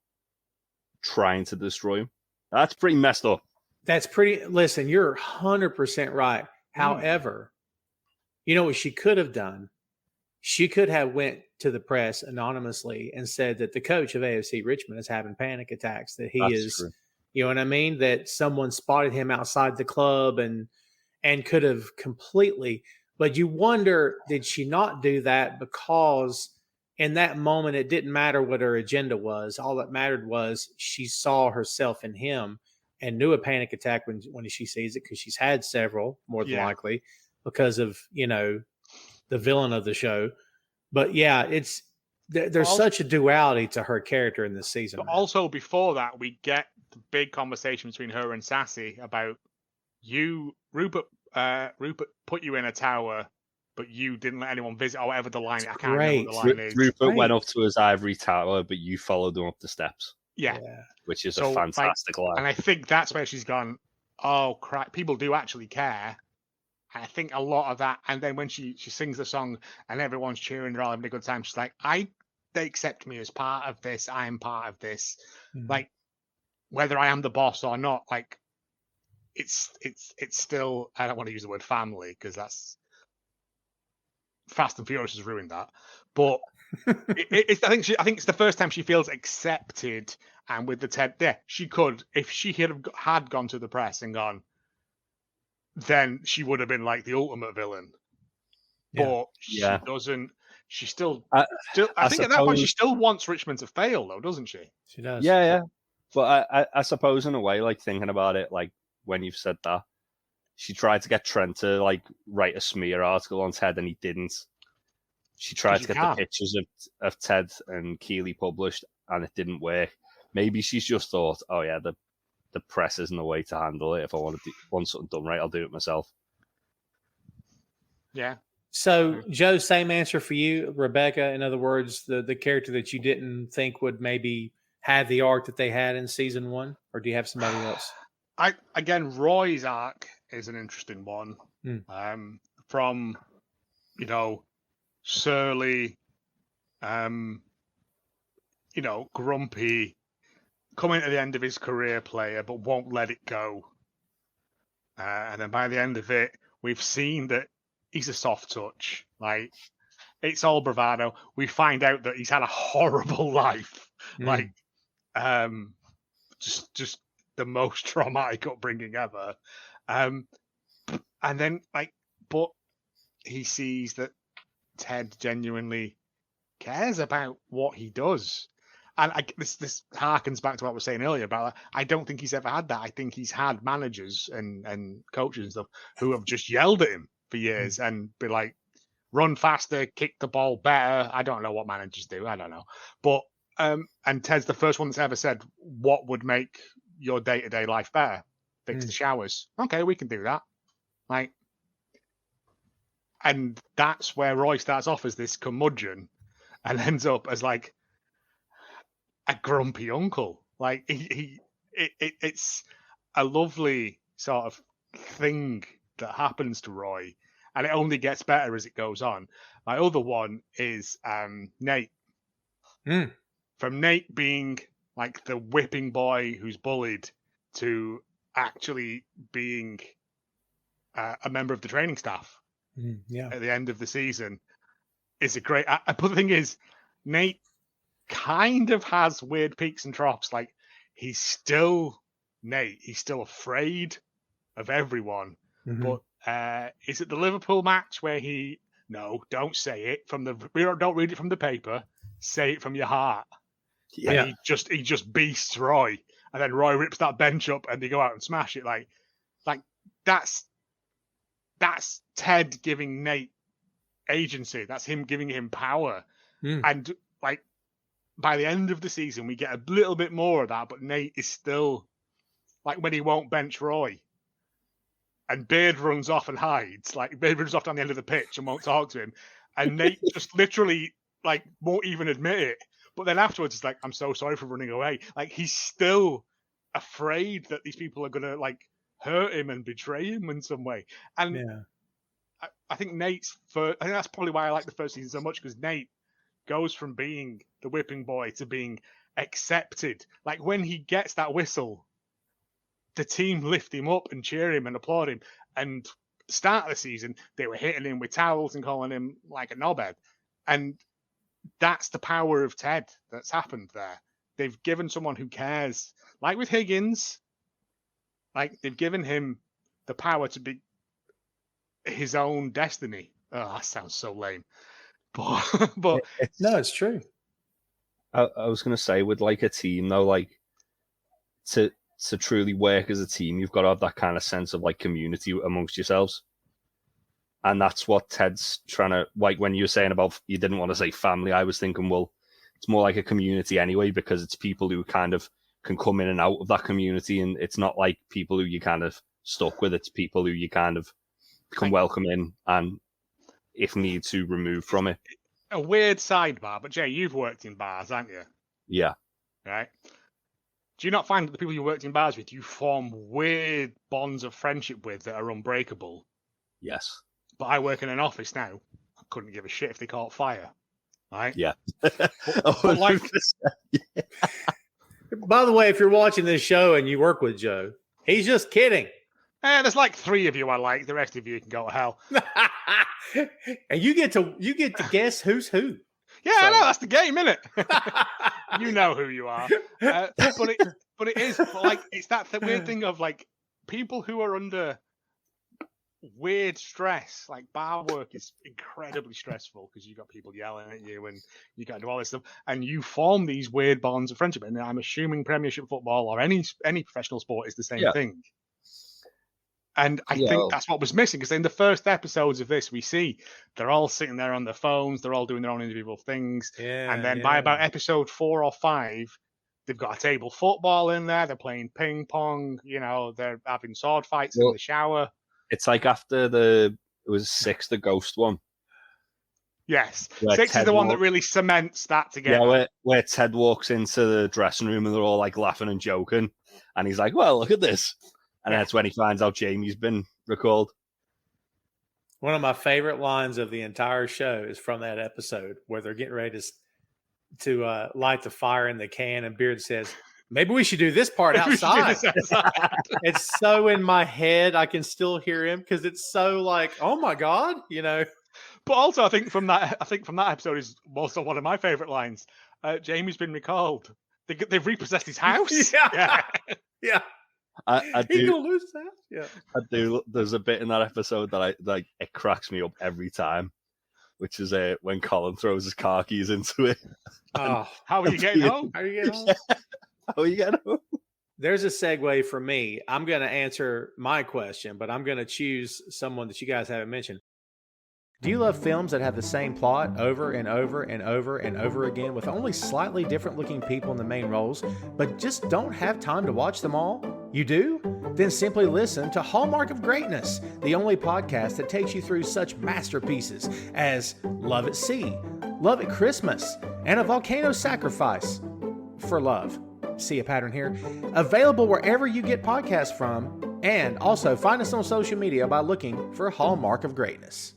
trying to destroy him. That's pretty messed up. Listen, you're 100% right. However, you know what she could have done? She could have went to the press anonymously and said that the coach of AFC Richmond is having panic attacks, that That's true. You know what I mean? That someone spotted him outside the club and could have completely, but you wonder, did she not do that because in that moment, it didn't matter what her agenda was. All that mattered was she saw herself in him and knew a panic attack when she sees it, because she's had several, more than likely, because of, you know, the villain of the show. But yeah, there's such a duality to her character in this season. But also before that, we get the big conversation between her and Sassy about Rupert put you in a tower, but you didn't let anyone visit, or whatever the line. I can't remember what the line is. Rupert went up to his ivory tower, but you followed him up the steps. Yeah. Which is a fantastic line. And I think that's where she's gone, oh crap, people do actually care. I think a lot of that, and then when she sings the song and everyone's cheering, they're all having a good time, she's like, they accept me as part of this. I am part of this. Mm-hmm. Like, whether I am the boss or not, like, it's still, I don't want to use the word family because that's Fast and Furious has ruined that. But I think it's the first time she feels accepted. And with the Ted, she could, if she had gone to the press and gone, then she would have been like the ultimate villain. Yeah. But she doesn't. She still. I think at that point she still wants Richmond to fail, though, doesn't she? She does. Yeah. But I suppose in a way, like thinking about it, like when you've said that, she tried to get Trent to like write a smear article on Ted, and he didn't. She tried to get the pictures of Ted and Keeley published, and it didn't work. Maybe she's just thought, oh yeah, the press isn't the way to handle it. If I want something done right, I'll do it myself. Yeah. So, Joe, same answer for you. Rebecca, in other words, the character that you didn't think would maybe have the arc that they had in season 1, or do you have somebody else? Roy's arc is an interesting one. From, surly, grumpy, coming to the end of his career player, but won't let it go. And then by the end of it, we've seen that he's a soft touch. Like, it's all bravado. We find out that he's had a horrible life. Like, just the most traumatic upbringing ever. And then, but he sees that Ted genuinely cares about what he does. And this harkens back to what I was saying earlier about I don't think he's ever had that. I think he's had managers and coaches and stuff who have just yelled at him for years and be like, run faster, kick the ball better. I don't know what managers do. I don't know. But and Ted's the first one that's ever said, what would make your day-to-day life better? Fix the showers. Okay, we can do that. And that's where Roy starts off as this curmudgeon and ends up as like a grumpy uncle. Like it's a lovely sort of thing that happens to Roy, and it only gets better as it goes on. My other one is Nate. From Nate being like the whipping boy who's bullied to actually being a member of the training staff at the end of the season is a great. But the thing is, Nate kind of has weird peaks and troughs. Like, he's still Nate. He's still afraid of everyone. But is it the Liverpool match where don't say it don't read it from the paper, say it from your heart. Yeah. And he just beasts Roy, and then Roy rips that bench up and they go out and smash it. Like that's Ted giving Nate agency. That's him giving him power. And like, by the end of the season, we get a little bit more of that, but Nate is still like when he won't bench Roy and Beard runs off and hides. Like, Beard runs off down the end of the pitch and won't talk to him. And Nate just literally like won't even admit it. But then afterwards, it's like, I'm so sorry for running away. Like, he's still afraid that these people are going to like hurt him and betray him in some way. And I think I think that's probably why I like the first season so much, because Nate goes from being the whipping boy to being accepted. Like, when he gets that whistle, the team lift him up and cheer him and applaud him. And at the start of the season, they were hitting him with towels and calling him like a knobhead. And that's the power of Ted that's happened there. They've given someone who cares, like with Higgins, like they've given him the power to be his own destiny. Oh, that sounds so lame. But no, it's true. I was going to say, with like a team though, like to truly work as a team, you've got to have that kind of sense of like community amongst yourselves. And that's what Ted's trying to, like, when you were saying about you didn't want to say family, I was thinking, well, it's more like a community anyway, because it's people who kind of can come in and out of that community, and it's not like people who you kind of stuck with. It's people who you kind of can welcome in and, if need to, remove from it. A weird sidebar, but Jay, you've worked in bars, haven't you? Yeah. Right? Do you not find that the people you worked in bars with, you form weird bonds of friendship with that are unbreakable? Yes. But I work in an office now. I couldn't give a shit if they caught fire. Right? Yeah. But like, by the way, if you're watching this show and you work with Joe, he's just kidding. there's like 3 of you I like. The rest of you can go to hell. And you get to guess who's who. Yeah, I know, that's the game, isn't it? You know who you are. But it is like, it's that weird thing of like people who are under weird stress. Like bar work is incredibly stressful because you got people yelling at you and you got to do all this stuff, and you form these weird bonds of friendship. And I'm assuming Premiership football or any professional sport is the same thing. And I think that's what was missing, because in the first episodes of this, we see they're all sitting there on their phones, they're all doing their own individual things. And then by about episode 4 or 5, they've got a table football in there, they're playing ping pong, they're having sword fights in the shower. It's like after it was 6, the ghost one. Yes. 6 is the one that really cements that together. Yeah, where Ted walks into the dressing room and they're all like laughing and joking. And he's like, well, look at this. And that's when he finds out Jamie's been recalled. One of my favorite lines of the entire show is from that episode where they're getting ready to light the fire in the can, and Beard says, maybe we should do this part outside. It's so in my head, I can still hear him because it's so like, oh my God, But also, I think from that episode is also one of my favorite lines. Jamie's been recalled. They've repossessed his house. Yeah. I do. He's gonna lose that. Yeah, I do. There's a bit in that episode that it cracks me up every time, which is when Colin throws his car keys into it. Oh, how are you getting home? How are you getting home? How are you getting home? There's a segue for me. I'm going to answer my question, but I'm going to choose someone that you guys haven't mentioned. Do you love films that have the same plot over and over and over and over again with only slightly different looking people in the main roles, but just don't have time to watch them all? You do? Then simply listen to Hallmark of Greatness, the only podcast that takes you through such masterpieces as Love at Sea, Love at Christmas, and A Volcano Sacrifice for Love. See a pattern here? Available wherever you get podcasts from, and also find us on social media by looking for Hallmark of Greatness.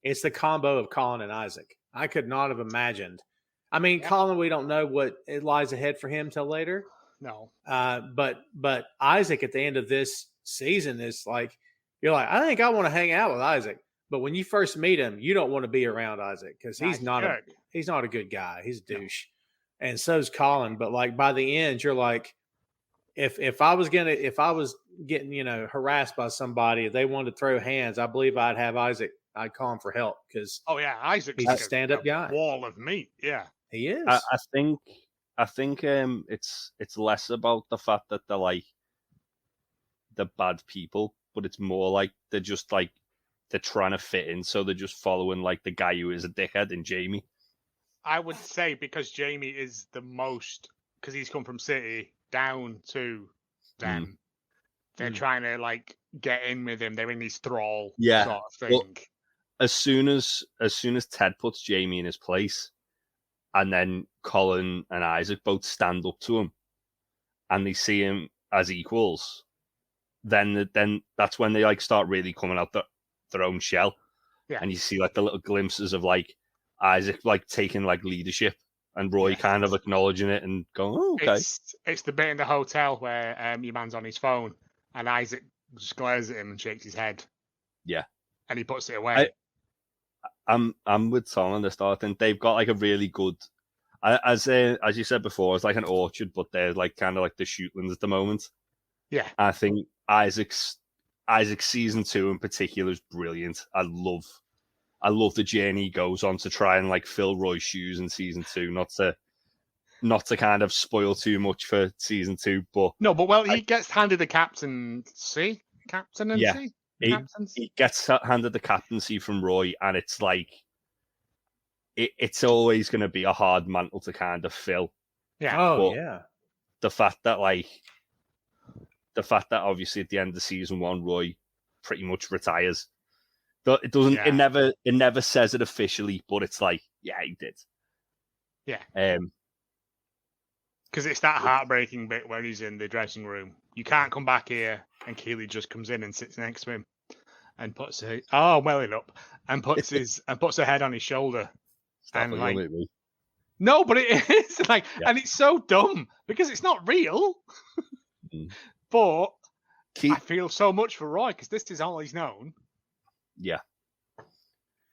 It's the combo of Colin and Isaac. I could not have imagined. I mean, Colin, we don't know what it lies ahead for him till later. No. But Isaac at the end of this season is like, you're like, I think I want to hang out with Isaac. But when you first meet him, you don't want to be around Isaac because he's not a good guy. He's a douche. No. And so's Colin. But like by the end, you're like, if I was getting, harassed by somebody, if they wanted to throw hands, I believe I'd have Isaac. I'd call him for help because Isaac's he's a stand-up guy. Wall of meat. Yeah, he is. I think it's less about the fact that they're like the bad people, but it's more like they're just like they're trying to fit in, so they're just following like the guy who is a dickhead in Jamie. I would say because Jamie is the most, because he's come from City down to them. They're trying to like get in with him. They're in his thrall sort of thing. Well, as soon as Ted puts Jamie in his place, and then Colin and Isaac both stand up to him, and they see him as equals, then that's when they like start really coming out their own shell. Yeah. And you see like the little glimpses of like Isaac like taking like leadership, and Roy kind of acknowledging it and going, "Oh, okay." It's the bit in the hotel where your man's on his phone, and Isaac just glares at him and shakes his head. Yeah, and he puts it away. I'm with Tom on this. I think they've got like a really good, as you said before, it's like an orchard, but they're like kind of like the shootlands at the moment. Yeah, I think Isaac's season 2 in particular is brilliant. I love the journey he goes on to try and like fill Roy's shoes in season 2. Not to kind of spoil too much for season 2, but he gets handed a captaincy. he gets handed the captaincy from Roy, and it's like it's always going to be a hard mantle to kind of fill. Yeah. Oh, But yeah. the fact that obviously at the end of season 1, Roy pretty much retires. It doesn't. Yeah. It never says it officially, but it's like, yeah, he did. Yeah. Because it's that heartbreaking bit where he's in the dressing room. You can't come back here, and Keely just comes in and sits next to him, and puts her welling up, and puts her head on his shoulder, and like, no, but it is like, and it's so dumb because it's not real. But I feel so much for Roy because this is all he's known. Yeah,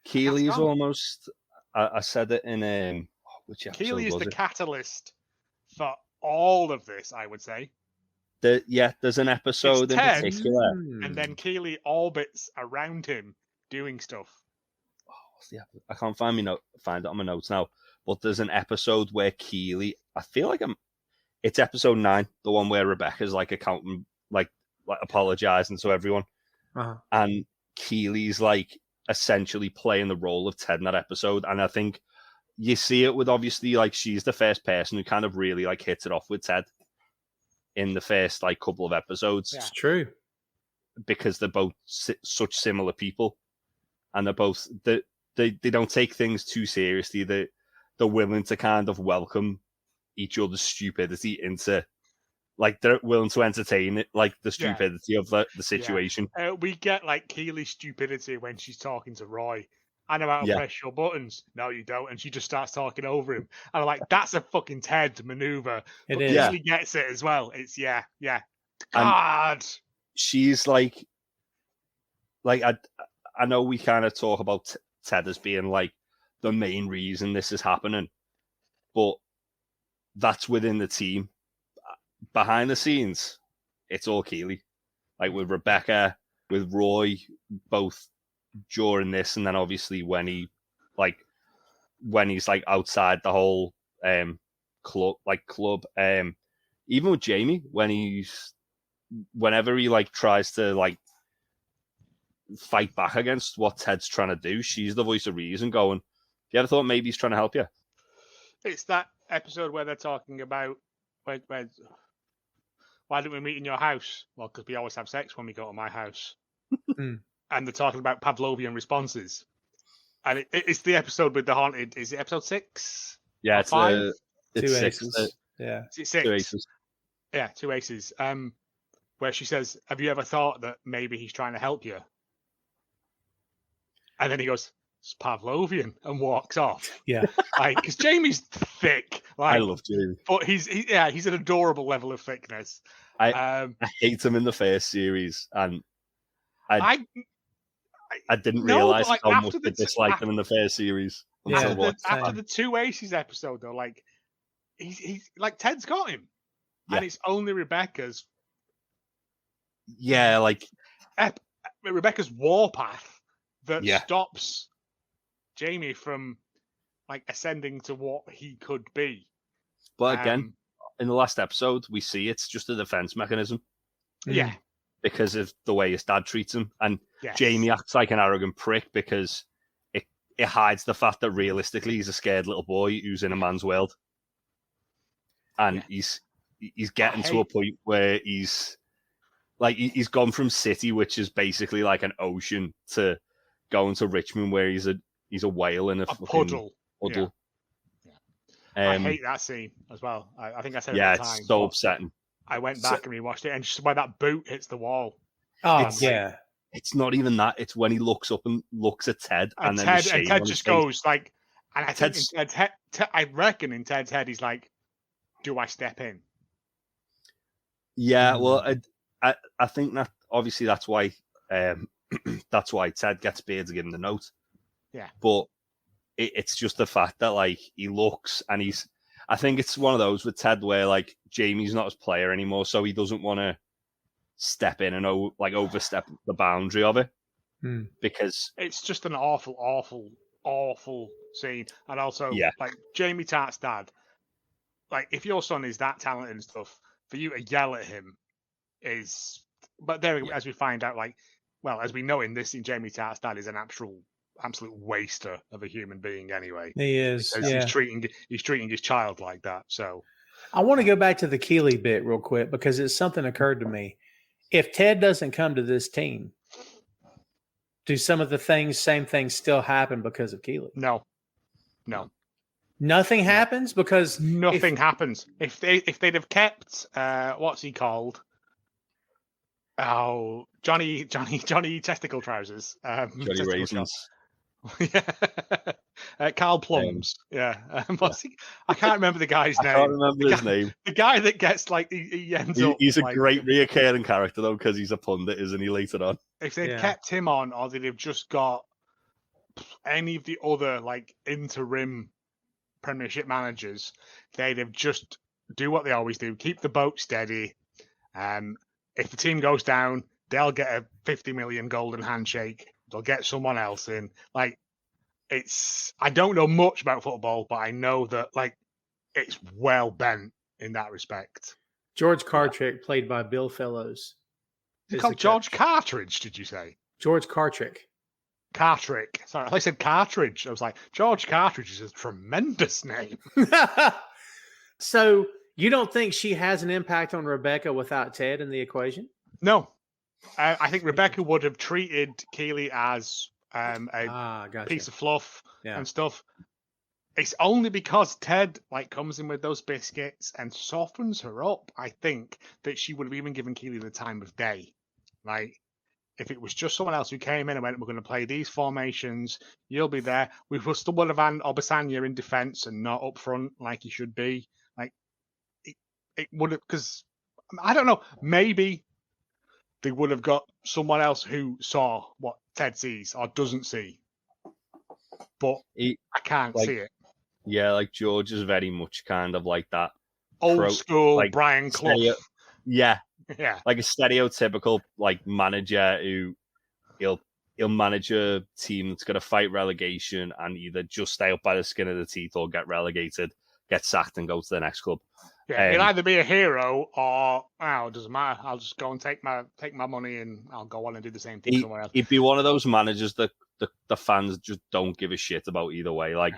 Keely's almost. I said it in which episode Keely is was the it? catalyst for all of this, I would say. There's an episode in Ted, particular, and then Keely orbits around him doing stuff. I can't find it on my notes now, but there's an episode where Keely, I feel like it's episode 9, the one where Rebecca's like accounting, like apologizing to everyone, and Keely's like essentially playing the role of Ted in that episode, and I think you see it with, obviously, like, she's the first person who kind of really like hits it off with Ted in the first like couple of episodes. It's true, because they're both such similar people, and they're both they don't take things too seriously. They're willing to kind of welcome each other's stupidity into, like, they're willing to entertain it, like the stupidity of the situation. We get like Keely's stupidity when she's talking to Roy. I know how to press your buttons. No, you don't. And she just starts talking over him. And I'm like, that's a fucking Ted maneuver. But Keely gets it as well. It's God. And she's like I know we kind of talk about Ted as being like the main reason this is happening, but that's within the team. Behind the scenes, it's all Keely. Like with Rebecca, with Roy, both during this, and then obviously when he's like outside the whole club, even with Jamie, whenever he like tries to like fight back against what Ted's trying to do, she's the voice of reason going, you ever thought maybe he's trying to help you? It's that episode where they're talking about why don't we meet in your house? Well, because we always have sex when we go to my house. And they're talking about Pavlovian responses. And it's the episode with the haunted. Is it episode 6? Yeah, it's 5? It's 2 6. aces. Yeah. Is it 6? 2 aces. Yeah, 2 aces. Where she says, have you ever thought that maybe he's trying to help you? And then he goes, it's Pavlovian, and walks off. Yeah. Like, because Jamie's thick. Like, I love Jamie. But he's an adorable level of thickness. I hate him in the first series, and I didn't realize how much I disliked him in the first series. After the 2 aces episode, though, like he's like Ted's got him, and it's only Rebecca's. Yeah, like Rebecca's warpath that stops Jamie from like ascending to what he could be. But again, in the last episode, we see it's just a defense mechanism. Yeah. Because of the way his dad treats him. And Jamie acts like an arrogant prick because it hides the fact that realistically he's a scared little boy who's in a man's world. And he's getting to a point where he's gone from City, which is basically like an ocean, to going to Richmond where he's a whale in a puddle. Yeah. I hate that scene as well. I think I said it at the time. It's so upsetting. I went back and rewatched it, and just when that boot hits the wall. Oh, It's not even that. It's when he looks up and looks at Ted, and then Ted just goes like, and I reckon in Ted's head he's like, "Do I step in?" Yeah, well, I think that obviously that's why Ted gets Beard to give him the note. Yeah, but it's just the fact that like he looks and I think it's one of those with Ted where like Jamie's not his player anymore, so he doesn't want to step in and overstep the boundary of it because it's just an awful scene. And also, like Jamie Tartt's dad, like if your son is that talented and stuff, for you to yell at him is, but there as we find out, like well, as we know in Jamie Tartt's dad is an absolute waster of a human being anyway. He is. Yeah. He's treating his child like that. So I want to go back to the Keeley bit real quick because it's something occurred to me. If Ted doesn't come to this team, do some of the same things still happen because of Keeley? No. Nothing happens because nothing happens. If they'd have kept what's he called? Oh, Johnny testicle trousers. Johnny Raisins. Yeah. Carl Plums. What's he? I can't remember the guy's name. I can't remember his name. The guy that gets like he ends up. He's a great reoccurring character though because he's a pundit, isn't he? Later on, if they'd kept him on, or they'd have just got any of the other like interim Premiership managers, they'd have just do what they always do: keep the boat steady. If the team goes down, they'll get a 50 million golden handshake. They'll get someone else in. Like, I don't know much about football, but I know that like it's well bent in that respect. George Cartrick, played by Bill Fellows. He's called George Cartridge, did you say? George Cartrick. Cartrick. Sorry, I said Cartridge. I was like, George Cartridge is a tremendous name. So you don't think she has an impact on Rebecca without Ted in the equation? No. I think Rebecca would have treated Keeley as gotcha. piece of fluff and stuff. It's only because Ted like comes in with those biscuits and softens her up, I think, that she would have even given Keeley the time of day. Like, if it was just someone else who came in and went, we're going to play these formations, you'll be there. We still would have had Obasanya in defence and not up front like he should be. Like, it would have, because, I don't know, maybe they would have got someone else who saw what Ted sees or doesn't see. But I can't see it. Yeah, like George is very much kind of like that. Old school like, Brian Clough. Yeah, like a stereotypical like manager who he'll manage a team that's going to fight relegation and either just stay up by the skin of the teeth or get relegated, get sacked, and go to the next club. Yeah, he'll either be a hero or it doesn't matter. I'll just go and take my money and I'll go on and do the same thing somewhere else. He'd be one of those managers that the fans just don't give a shit about either way. Like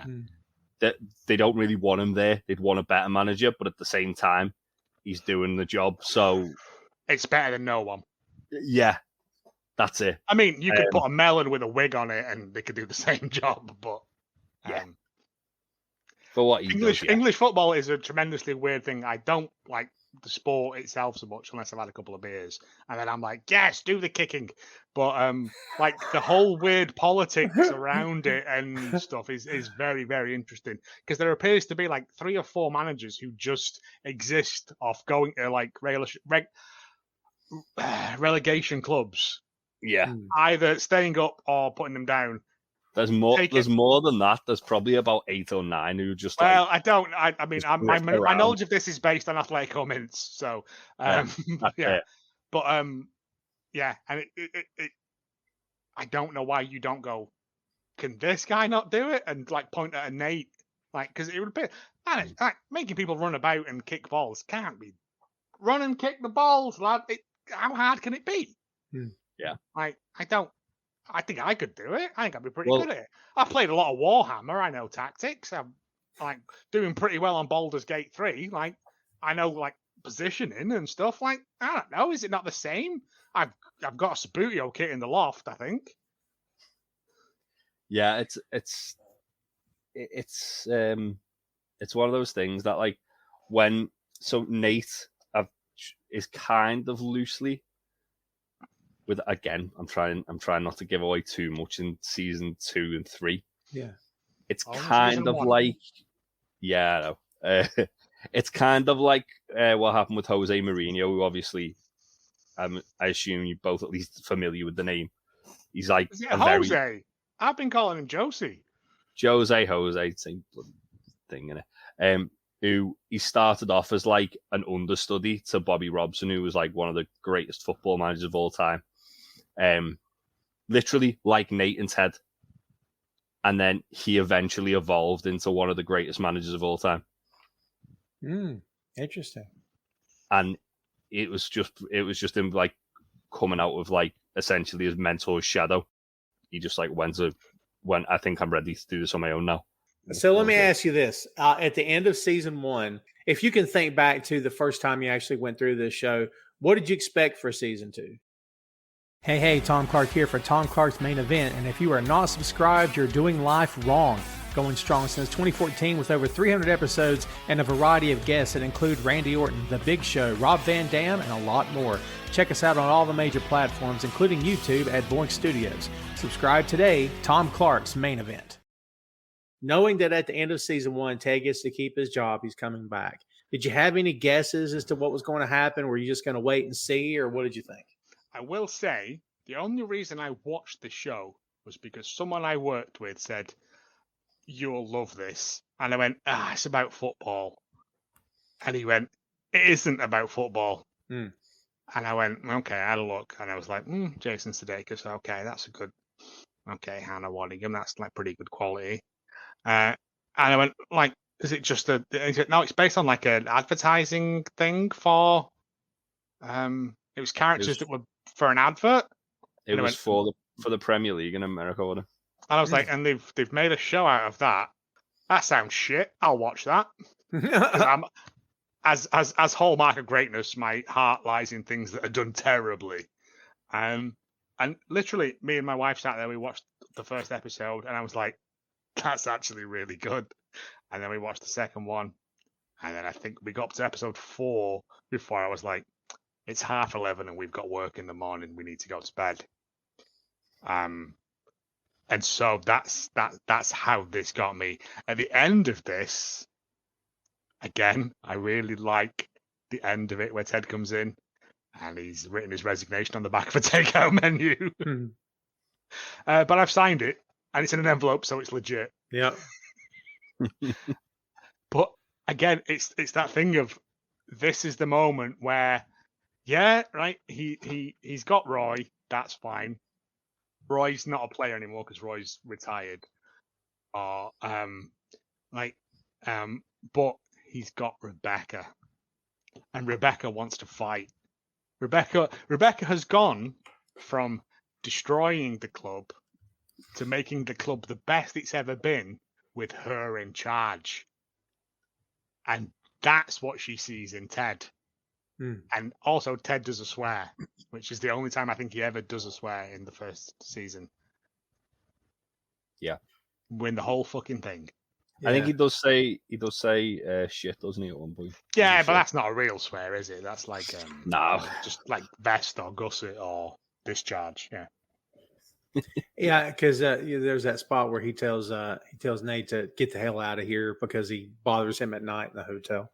they don't really want him there. They'd want a better manager, but at the same time, he's doing the job. So it's better than no one. Yeah, that's it. I mean, you could put a melon with a wig on it and they could do the same job, but for what he does, English football is a tremendously weird thing. I don't like the sport itself so much unless I've had a couple of beers, and then I'm like, yes, do the kicking. But like the whole weird politics around it and stuff is very, very interesting because there appears to be like 3 or 4 managers who just exist off going to like relegation clubs. Yeah, either staying up or putting them down. There's more. There's more than that. There's probably about 8 or 9 who just. Well, I don't. I mean, my knowledge of this is based on Atletico Mints, so yeah. But yeah, and it I don't know why you don't go. Can this guy not do it? And like point at a Nate, like because it would be like making people run about and kick balls can't be. Run and kick the balls, lad. How hard can it be? Yeah, I think I could do it. I think I'd be pretty good at it. I played a lot of Warhammer. I know tactics. I'm like doing pretty well on Baldur's Gate 3. Like I know like positioning and stuff. Like I don't know. Is it not the same? I've got a Sabutio kit in the loft. I think. Yeah, it's one of those things that like Nate is kind of loosely. With again, I'm trying not to give away too much in season 2 and 3. Yeah, it's kind of like, I know. It's kind of like what happened with Jose Mourinho, who obviously, I assume you're both at least familiar with the name. He's like Jose. I've been calling him Josie. Jose, same thing in it. Who he started off as like an understudy to Bobby Robson, who was like one of the greatest football managers of all time. Literally like Nate and Ted. And then he eventually evolved into one of the greatest managers of all time. Interesting. And it was just him like coming out of like essentially his mentor's shadow. He just like when I think I'm ready to do this on my own now. So let me ask you this. At the end of season 1, if you can think back to the first time you actually went through this show, what did you expect for season 2? Hey, Tom Clark here for Tom Clark's Main Event. And if you are not subscribed, you're doing life wrong. Going strong since 2014 with over 300 episodes and a variety of guests that include Randy Orton, The Big Show, Rob Van Dam, and a lot more. Check us out on all the major platforms, including YouTube at Boink Studios. Subscribe today, Tom Clark's Main Event. Knowing that at the end of season 1, Ted gets to keep his job, he's coming back. Did you have any guesses as to what was going to happen? Were you just going to wait and see, or what did you think? I will say the only reason I watched the show was because someone I worked with said, "You'll love this." And I went, it's about football. And he went, "It isn't about football." And I went, okay, I had a look. And I was like, Jason Sudeikis, okay, that's a good, okay, Hannah Waddingham, that's like pretty good quality. And I went, like, is it just no, it's based on like an advertising thing for, it was characters that were for an advert. It was for the Premier League in America, wasn't it? And I was like, and they've made a show out of that. That sounds shit. I'll watch that. As Hallmark of greatness, my heart lies in things that are done terribly. And literally, me and my wife sat there. We watched the first episode, and I was like, "That's actually really good." And then we watched the second one, and then I think we got up to episode 4 before I was like, "It's 11:30, and we've got work in the morning. We need to go to bed." And so that's how this got me. At the end of this, again, I really like the end of it where Ted comes in and he's written his resignation on the back of a takeout menu. But I've signed it and it's in an envelope, so it's legit. Yeah. But again, it's that thing of this is the moment where, yeah, right, he's got Roy, that's fine. Roy's not a player anymore because Roy's retired. But he's got Rebecca. And Rebecca wants to fight. Rebecca has gone from destroying the club to making the club the best it's ever been with her in charge. And that's what she sees in Ted. And also Ted does a swear, which is the only time I think he ever does a swear in the first season. Yeah. Win the whole fucking thing. I think he does say shit, doesn't he, at one point? Yeah, but that's not a real swear, is it? That's like no, just like vest or gusset or discharge. Yeah. Yeah, because there's that spot where he tells Nate to get the hell out of here because he bothers him at night in the hotel.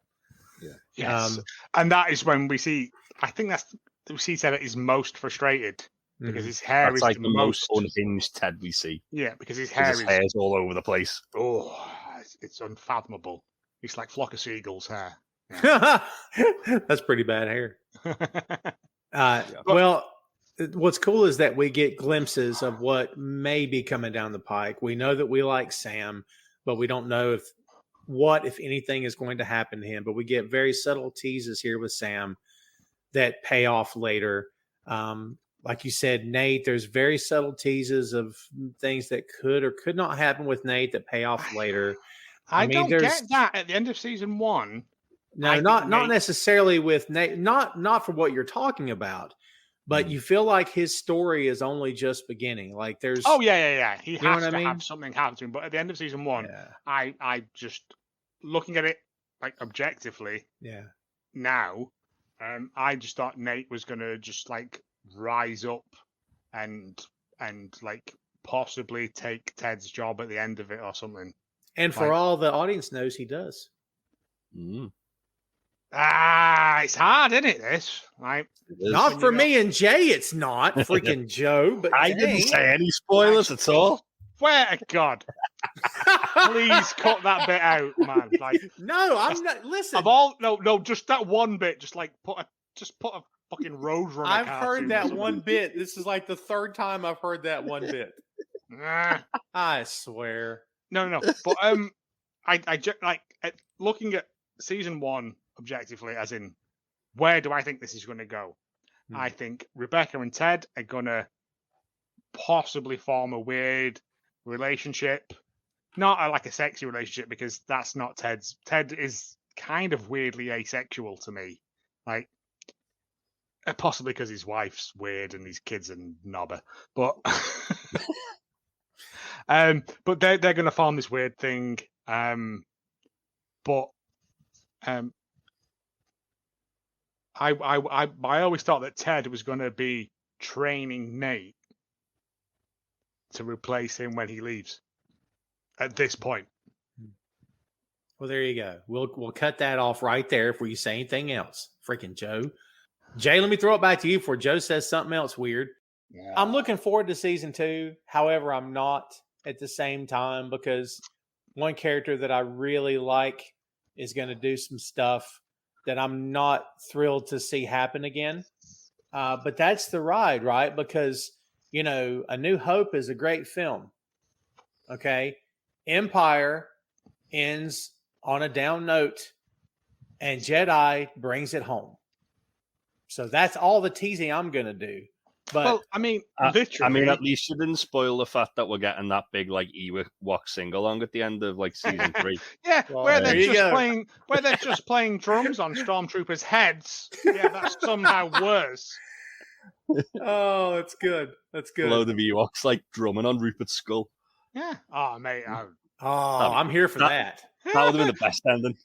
Yeah. Yes. And that is when we see. I think we see Ted is most frustrated because his hair that's is like the most unhinged Ted we see. Yeah, because his hair's all over the place. Oh, it's unfathomable. It's like flock of seagulls' hair. Yeah. That's pretty bad hair. Well, what's cool is that we get glimpses of what may be coming down the pike. We know that we like Sam, but we don't know if anything is going to happen to him. But we get very subtle teases here with Sam that pay off later. Like you said, Nate, there's very subtle teases of things that could or could not happen with Nate that pay off later. I mean, don't get that at the end of season 1. No, not necessarily with Nate, not for what you're talking about, but you feel like his story is only just beginning. Like there's yeah. He has to have something happen to him. But at the end of season 1, I just looking at it like objectively. Yeah. Now, I just thought Nate was gonna just like rise up and like possibly take Ted's job at the end of it or something. And for all the audience knows, he does. It's hard, isn't it? This, right? Not for me and Jay. It's not freaking Joe. But I didn't say any spoilers at all. Swear to God, please cut that bit out, man. Like, no, I'm not. Listen, no, just that one bit. Just like put a fucking Roadrunner. I've heard that one bit. This is like the third time I've heard that one bit. I swear. No. But I just like looking at season 1 objectively, as in where do I think this is going to go? I think Rebecca and Ted are gonna possibly form a weird relationship. Not like a sexy relationship, because that's not Ted's. Ted is kind of weirdly asexual to me. Like, possibly because his wife's weird and his kids are knobber. But but they're going to form this weird thing. But I always thought that Ted was going to be training Nate to replace him when he leaves. At this point. Well, there you go. We'll cut that off right there before you say anything else. Freaking Joe. Jay, let me throw it back to you before Joe says something else weird. Yeah. I'm looking forward to season 2. However, I'm not at the same time, because one character that I really like is going to do some stuff that I'm not thrilled to see happen again. But that's the ride, right? Because, A New Hope is a great film. Okay. Empire ends on a down note, and Jedi brings it home. So that's all the teasing I'm going to do. But literally, at least you didn't spoil the fact that we're getting that big Ewok sing-along at the end of season 3. Yeah, well, where they're just playing drums on stormtroopers' heads. Yeah, that's somehow worse. Oh, that's good. That's good. A load of Ewoks drumming on Rupert's skull. Yeah. Oh, mate. I'm here for that. That would have been the best ending.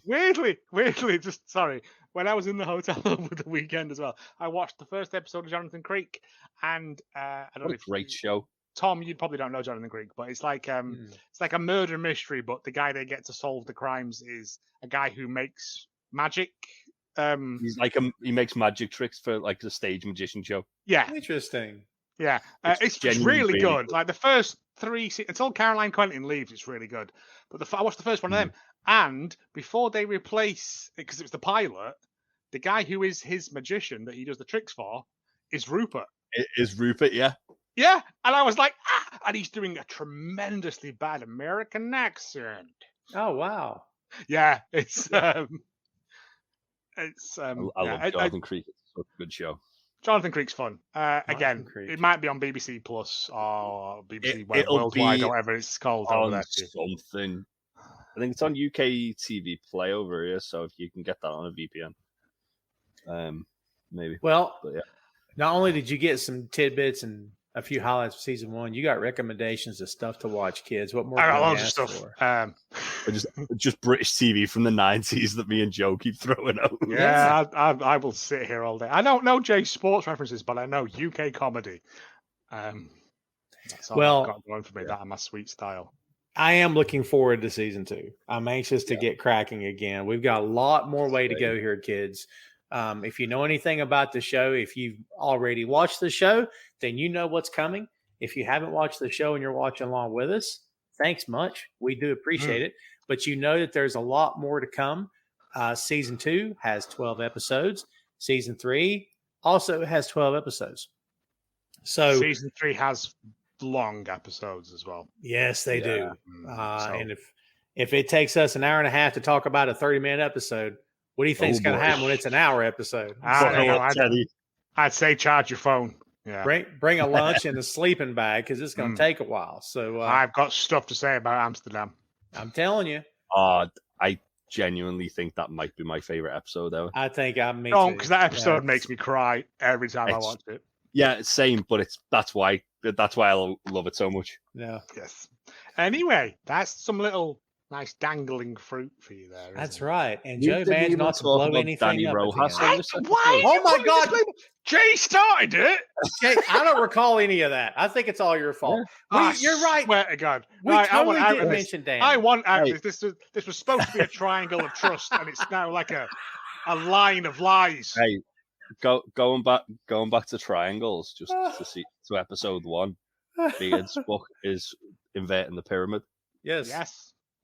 Weirdly, just sorry. When I was in the hotel over the weekend as well, I watched the first episode of Jonathan Creek, and I don't know. Great show. Tom, you probably don't know Jonathan Creek, but it's like it's like a murder mystery, but the guy they get to solve the crimes is a guy who makes magic. He's he makes magic tricks for the stage magician show. Yeah, interesting. Yeah, it's really good. Like the first 3 until Caroline Quentin leaves, it's really good. But I watched the first one of them, and before they replace, because it was the pilot, the guy who is his magician that he does the tricks for is Rupert. It is Rupert, yeah. Yeah, and I was like, and he's doing a tremendously bad American accent. Oh wow. Yeah, it's I love Jonathan Creek. It's such a good show. Jonathan Creek's fun. Again, it might be on BBC Plus or BBC Worldwide or whatever it's called. On something. I think it's on UK TV Play over here, so if you can get that on a VPN, maybe. Well, but yeah. Not only did you get some tidbits and a few highlights of season 1, you got recommendations of stuff to watch, kids. What more? I got loads of stuff. Just British TV from the 90s that me and Joe keep throwing out. Yeah, I will sit here all day. I don't know Jay's sports references, but I know UK comedy. That's all I've got going for me. That and my sweet style. I am looking forward to season 2. I'm anxious to get cracking again. We've got a lot more way to go here, kids. If you know anything about the show, if you've already watched the show, then you know what's coming. If you haven't watched the show and you're watching along with us, thanks much. We do appreciate it. But you know that there's a lot more to come. Season 2 has 12 episodes. Season 3 also has 12 episodes. So season 3 has long episodes as well. Yes, they do. And if it takes us an hour and a half to talk about a 30-minute episode, what do you think is going to happen when it's an hour episode? I'd say charge your phone. Yeah. Bring a lunch and a sleeping bag, because it's going to take a while. So I've got stuff to say about Amsterdam. I'm telling you. I genuinely think that might be my favorite episode ever. I think me too. Because that episode makes me cry every time I watch it. Yeah, same. But that's why I love it so much. Yeah. Yes. Anyway, that's some little nice dangling fruit for you there. That's right. And Joe managed not to blow anything Danny up. Rojas. Why? Oh my God! Jay started it. Jay, I don't recall any of that. I think it's all your fault. You're right. Swear to God. We totally didn't mention Danny. I want out of this. This was supposed to be a triangle of trust, and it's now like a line of lies. Hey, going back to triangles, just to see to episode 1. Beard's book is inverting the pyramid. Yes.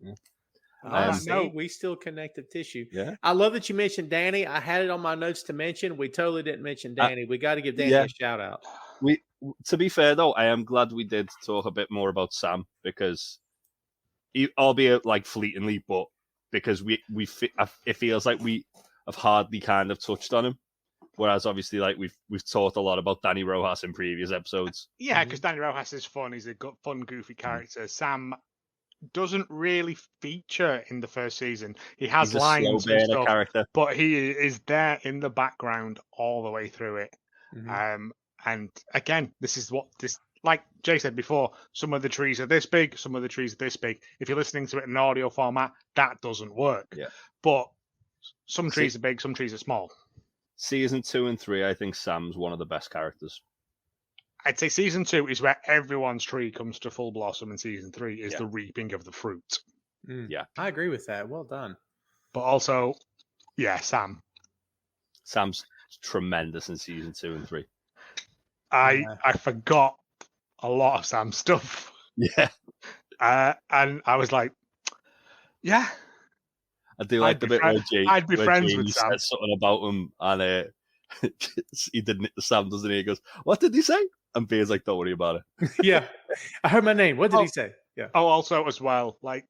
Yeah. We still connective tissue. Yeah. I love that you mentioned Danny. I had it on my notes to mention. We totally didn't mention Danny. We got to give Danny a shout out. To be fair though, I am glad we did talk a bit more about Sam, because albeit fleetingly, but because it feels like we have hardly kind of touched on him. Whereas obviously, like we've talked a lot about Danny Rojas in previous episodes. Yeah, because Danny Rojas is fun. He's a fun, goofy character. Sam doesn't really feature in the first season. He has lines and stuff, character, but he is there in the background all the way through it. And again, this is what this, like Jay said before, some of the trees are this big, some of the trees are this big. If you're listening to it in audio format, that doesn't work. Yeah. But some trees are big, some trees are small. Season 2 and 3, I think Sam's one of the best characters. I'd say season 2 is where everyone's tree comes to full blossom, and season 3 is the reaping of the fruit. Yeah, I agree with that. Well done. But also, Sam. Sam's tremendous in season 2 and 3. I forgot a lot of Sam's stuff. Yeah. And I was like, yeah. I do like the bit where I'd be friends with Sam. Said something about him, and he didn't. Sam doesn't. He goes, "What did he say?" And Beard's like, "Don't worry about it." Yeah, I heard my name. What did he say? Yeah. Oh, also as well, like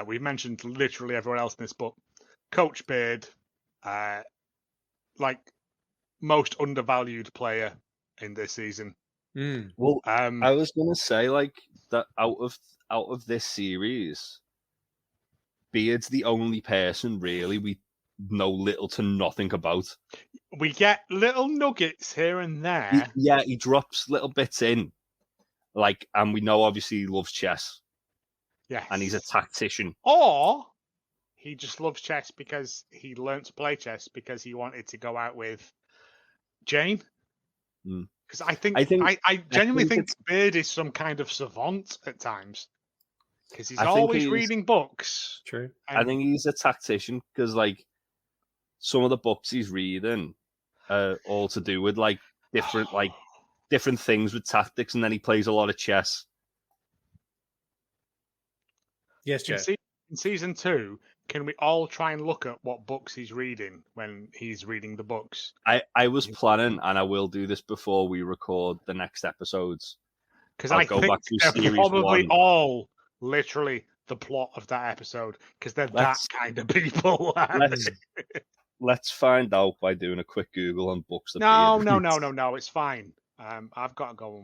we mentioned, literally everyone else in this book. Coach Beard, like most undervalued player in this season. Well, I was gonna say like that out of this series, Beard's the only person really we know little to nothing about. We get little nuggets here and there. He drops little bits in, like, and we know obviously he loves chess. Yeah, and he's a tactician. Or he just loves chess because he learned to play chess because he wanted to go out with Jane. Because I genuinely think Beard is some kind of savant at times. Because he's always reading books. True. I think he's a tactician because, like, some of the books he's reading are all to do with like different things with tactics, and then he plays a lot of chess. Yes, Joe. In season 2, can we all try and look at what books he's reading when he's reading the books? I was planning, and I will do this before we record the next episodes. Because I think they're probably all literally the plot of that episode, because they're that kind of people. Let's find out by doing a quick Google on books. No, it's fine. I've got to go.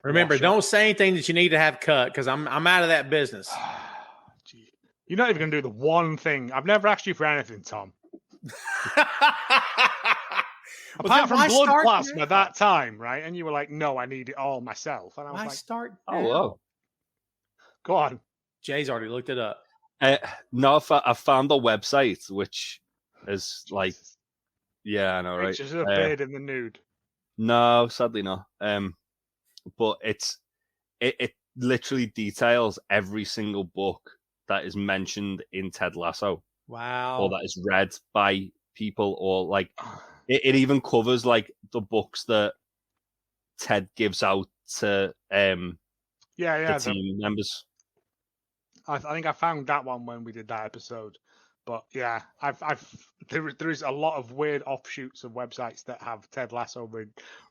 Remember, don't say anything that you need to have cut, because I'm out of that business. You're not even going to do the one thing. I've never asked you for anything, Tom. Apart from blood plasma that time, right? And you were like, "No, I need it all myself." And I was like, "Oh, wow. Go on." Jay's already looked it up. No, I found a website which is like, yeah, I know, right? Pictures of a beard in the nude. No, sadly not. But it literally details every single book that is mentioned in Ted Lasso. Wow. Or that is read by people, or like it even covers like the books that Ted gives out to the team members. I think I found that one when we did that episode. But yeah, there is a lot of weird offshoots of websites that have Ted Lasso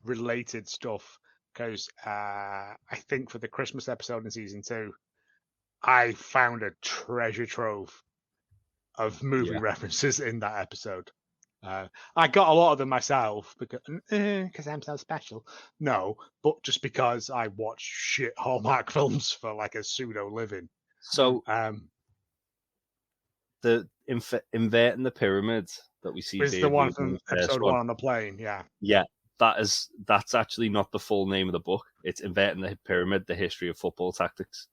related stuff. Because I think for the Christmas episode in season 2, I found a treasure trove of movie references in that episode. I got a lot of them myself because I'm so special. No, but just because I watch shit Hallmark films for like a pseudo living. So the inverting the pyramid that we see is the one from episode 1 on the plane. Yeah. That's actually not the full name of the book. It's Inverting the Pyramid: The History of Football Tactics.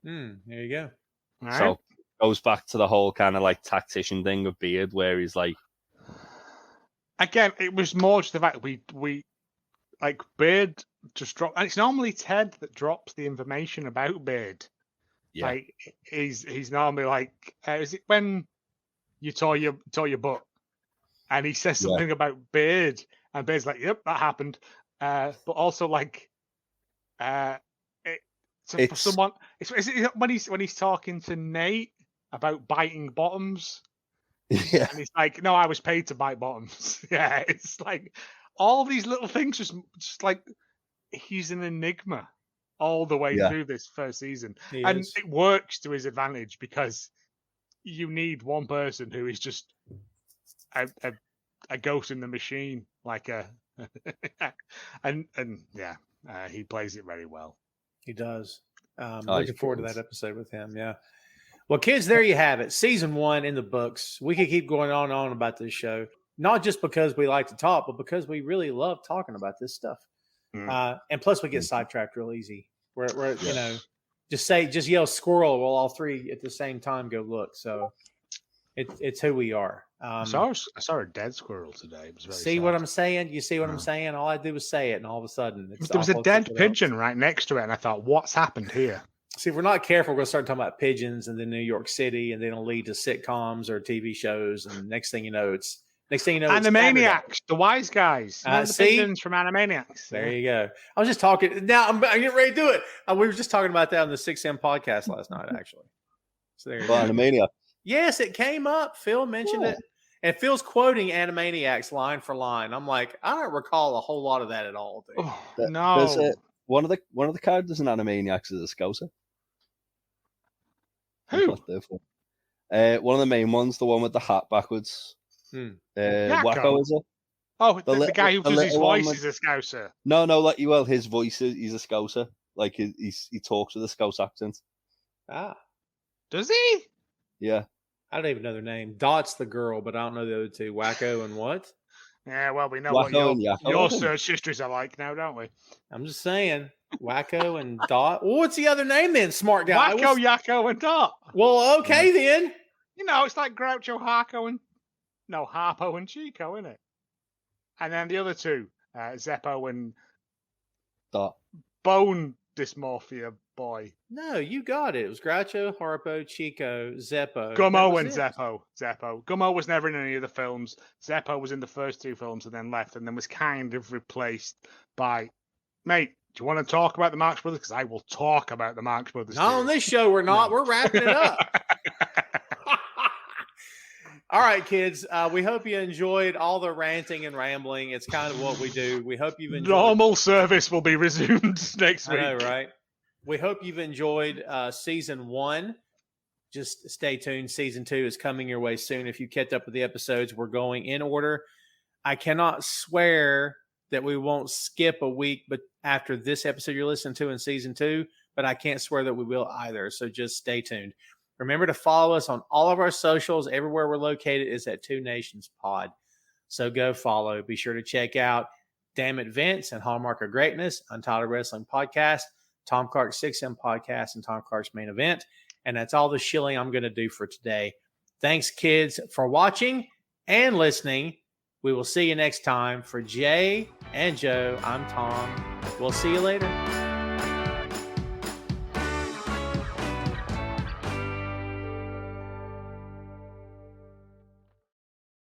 There you go. All so right. It goes back to the whole kind of like tactician thing of Beard, where he's like, again, it was more just the fact we like Beard just dropped, and it's normally Ted that drops the information about Beard. Yeah, like he's normally like, is it when you tore your butt, and he says something about Beard. And Beard's like, "Yep, that happened." But also, like, for someone, is it when he's talking to Nate about biting bottoms? Yeah, and he's like, "No, I was paid to bite bottoms." Yeah, it's like all these little things, just like he's an enigma all the way through this first season, and it works to his advantage because you need one person who is just a ghost in the machine, like a, and yeah, he plays it very well. He does. he's Looking forward to brilliant. that episode with him. Yeah. Well, kids, there you have it. Season 1 in the books. We could keep going on and on about this show, not just because we like to talk, but because we really love talking about this stuff. And plus, we get sidetracked real easy. We're you know, just yell squirrel while all three at the same time go look. So it's who we are. I saw a dead squirrel today. It was very See sad. what I'm saying? You see what I'm saying? All I do was say it, and all of a sudden, There was a dead pigeon right next to it, and I thought, what's happened here? See, if we're not careful, we're going to start talking about pigeons and then New York City, and then it'll lead to sitcoms or TV shows. And next thing you know, it's Animaniacs, the wise guys. You know, the see? pigeons from Animaniacs. There you go. I was just talking. Now I'm getting ready to do it. We were just talking about that on the 6M podcast last night, actually. So there you go. Animaniacs. Yes, it came up. Phil mentioned it. And Phil's quoting Animaniacs line for line. I'm like, I don't recall a whole lot of that at all, dude. Oh, no. One of the characters in Animaniacs is a Scouser. Who? One of the main ones, the one with the hat backwards. Wacko, is it? Oh, the guy who does his voice is a Scouser. No, his voice he's a Scouser. Like he talks with a Scouse accent. Ah. Does he? Yeah. I don't even know their name. Dot's the girl, but I don't know the other two. Wacko and what? Yeah, well, we know Wacko what your search histories are like now, don't we? I'm just saying. Wacko and Dot. Well, what's the other name then, smart guy? Wacko, Yakko, and Dot. Well, okay then. You know, it's like Groucho, Harpo and Chico, isn't it? And then the other two, Zeppo and Dot. Bone Dysmorphia Boy. No, you got it. It was Groucho, Harpo, Chico, Zeppo. Gummo and Zeppo. Gummo was never in any of the films. Zeppo was in the first 2 films and then left, and then was kind of replaced by... Mate, do you want to talk about the Marx Brothers? Because I will talk about the Marx Brothers. Not on this show, we're not. We're wrapping it up. All right, kids. We hope you enjoyed all the ranting and rambling. It's kind of what we do. We hope you've enjoyed. Normal service will be resumed next week. I know, right? We hope you've enjoyed season 1. Just stay tuned. Season 2 is coming your way soon. If you kept up with the episodes, we're going in order. I cannot swear that we won't skip a week, but after this episode you're listening to in season 2, but I can't swear that we will either. So just stay tuned. Remember to follow us on all of our socials. Everywhere we're located is at 2 Nations Pod. So go follow. Be sure to check out Dammit Vince and Hallmark of Greatness, Untitled Wrestling Podcast, Tom Clark's 6M Podcast, and Tom Clark's Main Event. And that's all the shilling I'm going to do for today. Thanks, kids, for watching and listening. We will see you next time. For Jay and Joe, I'm Tom. We'll see you later.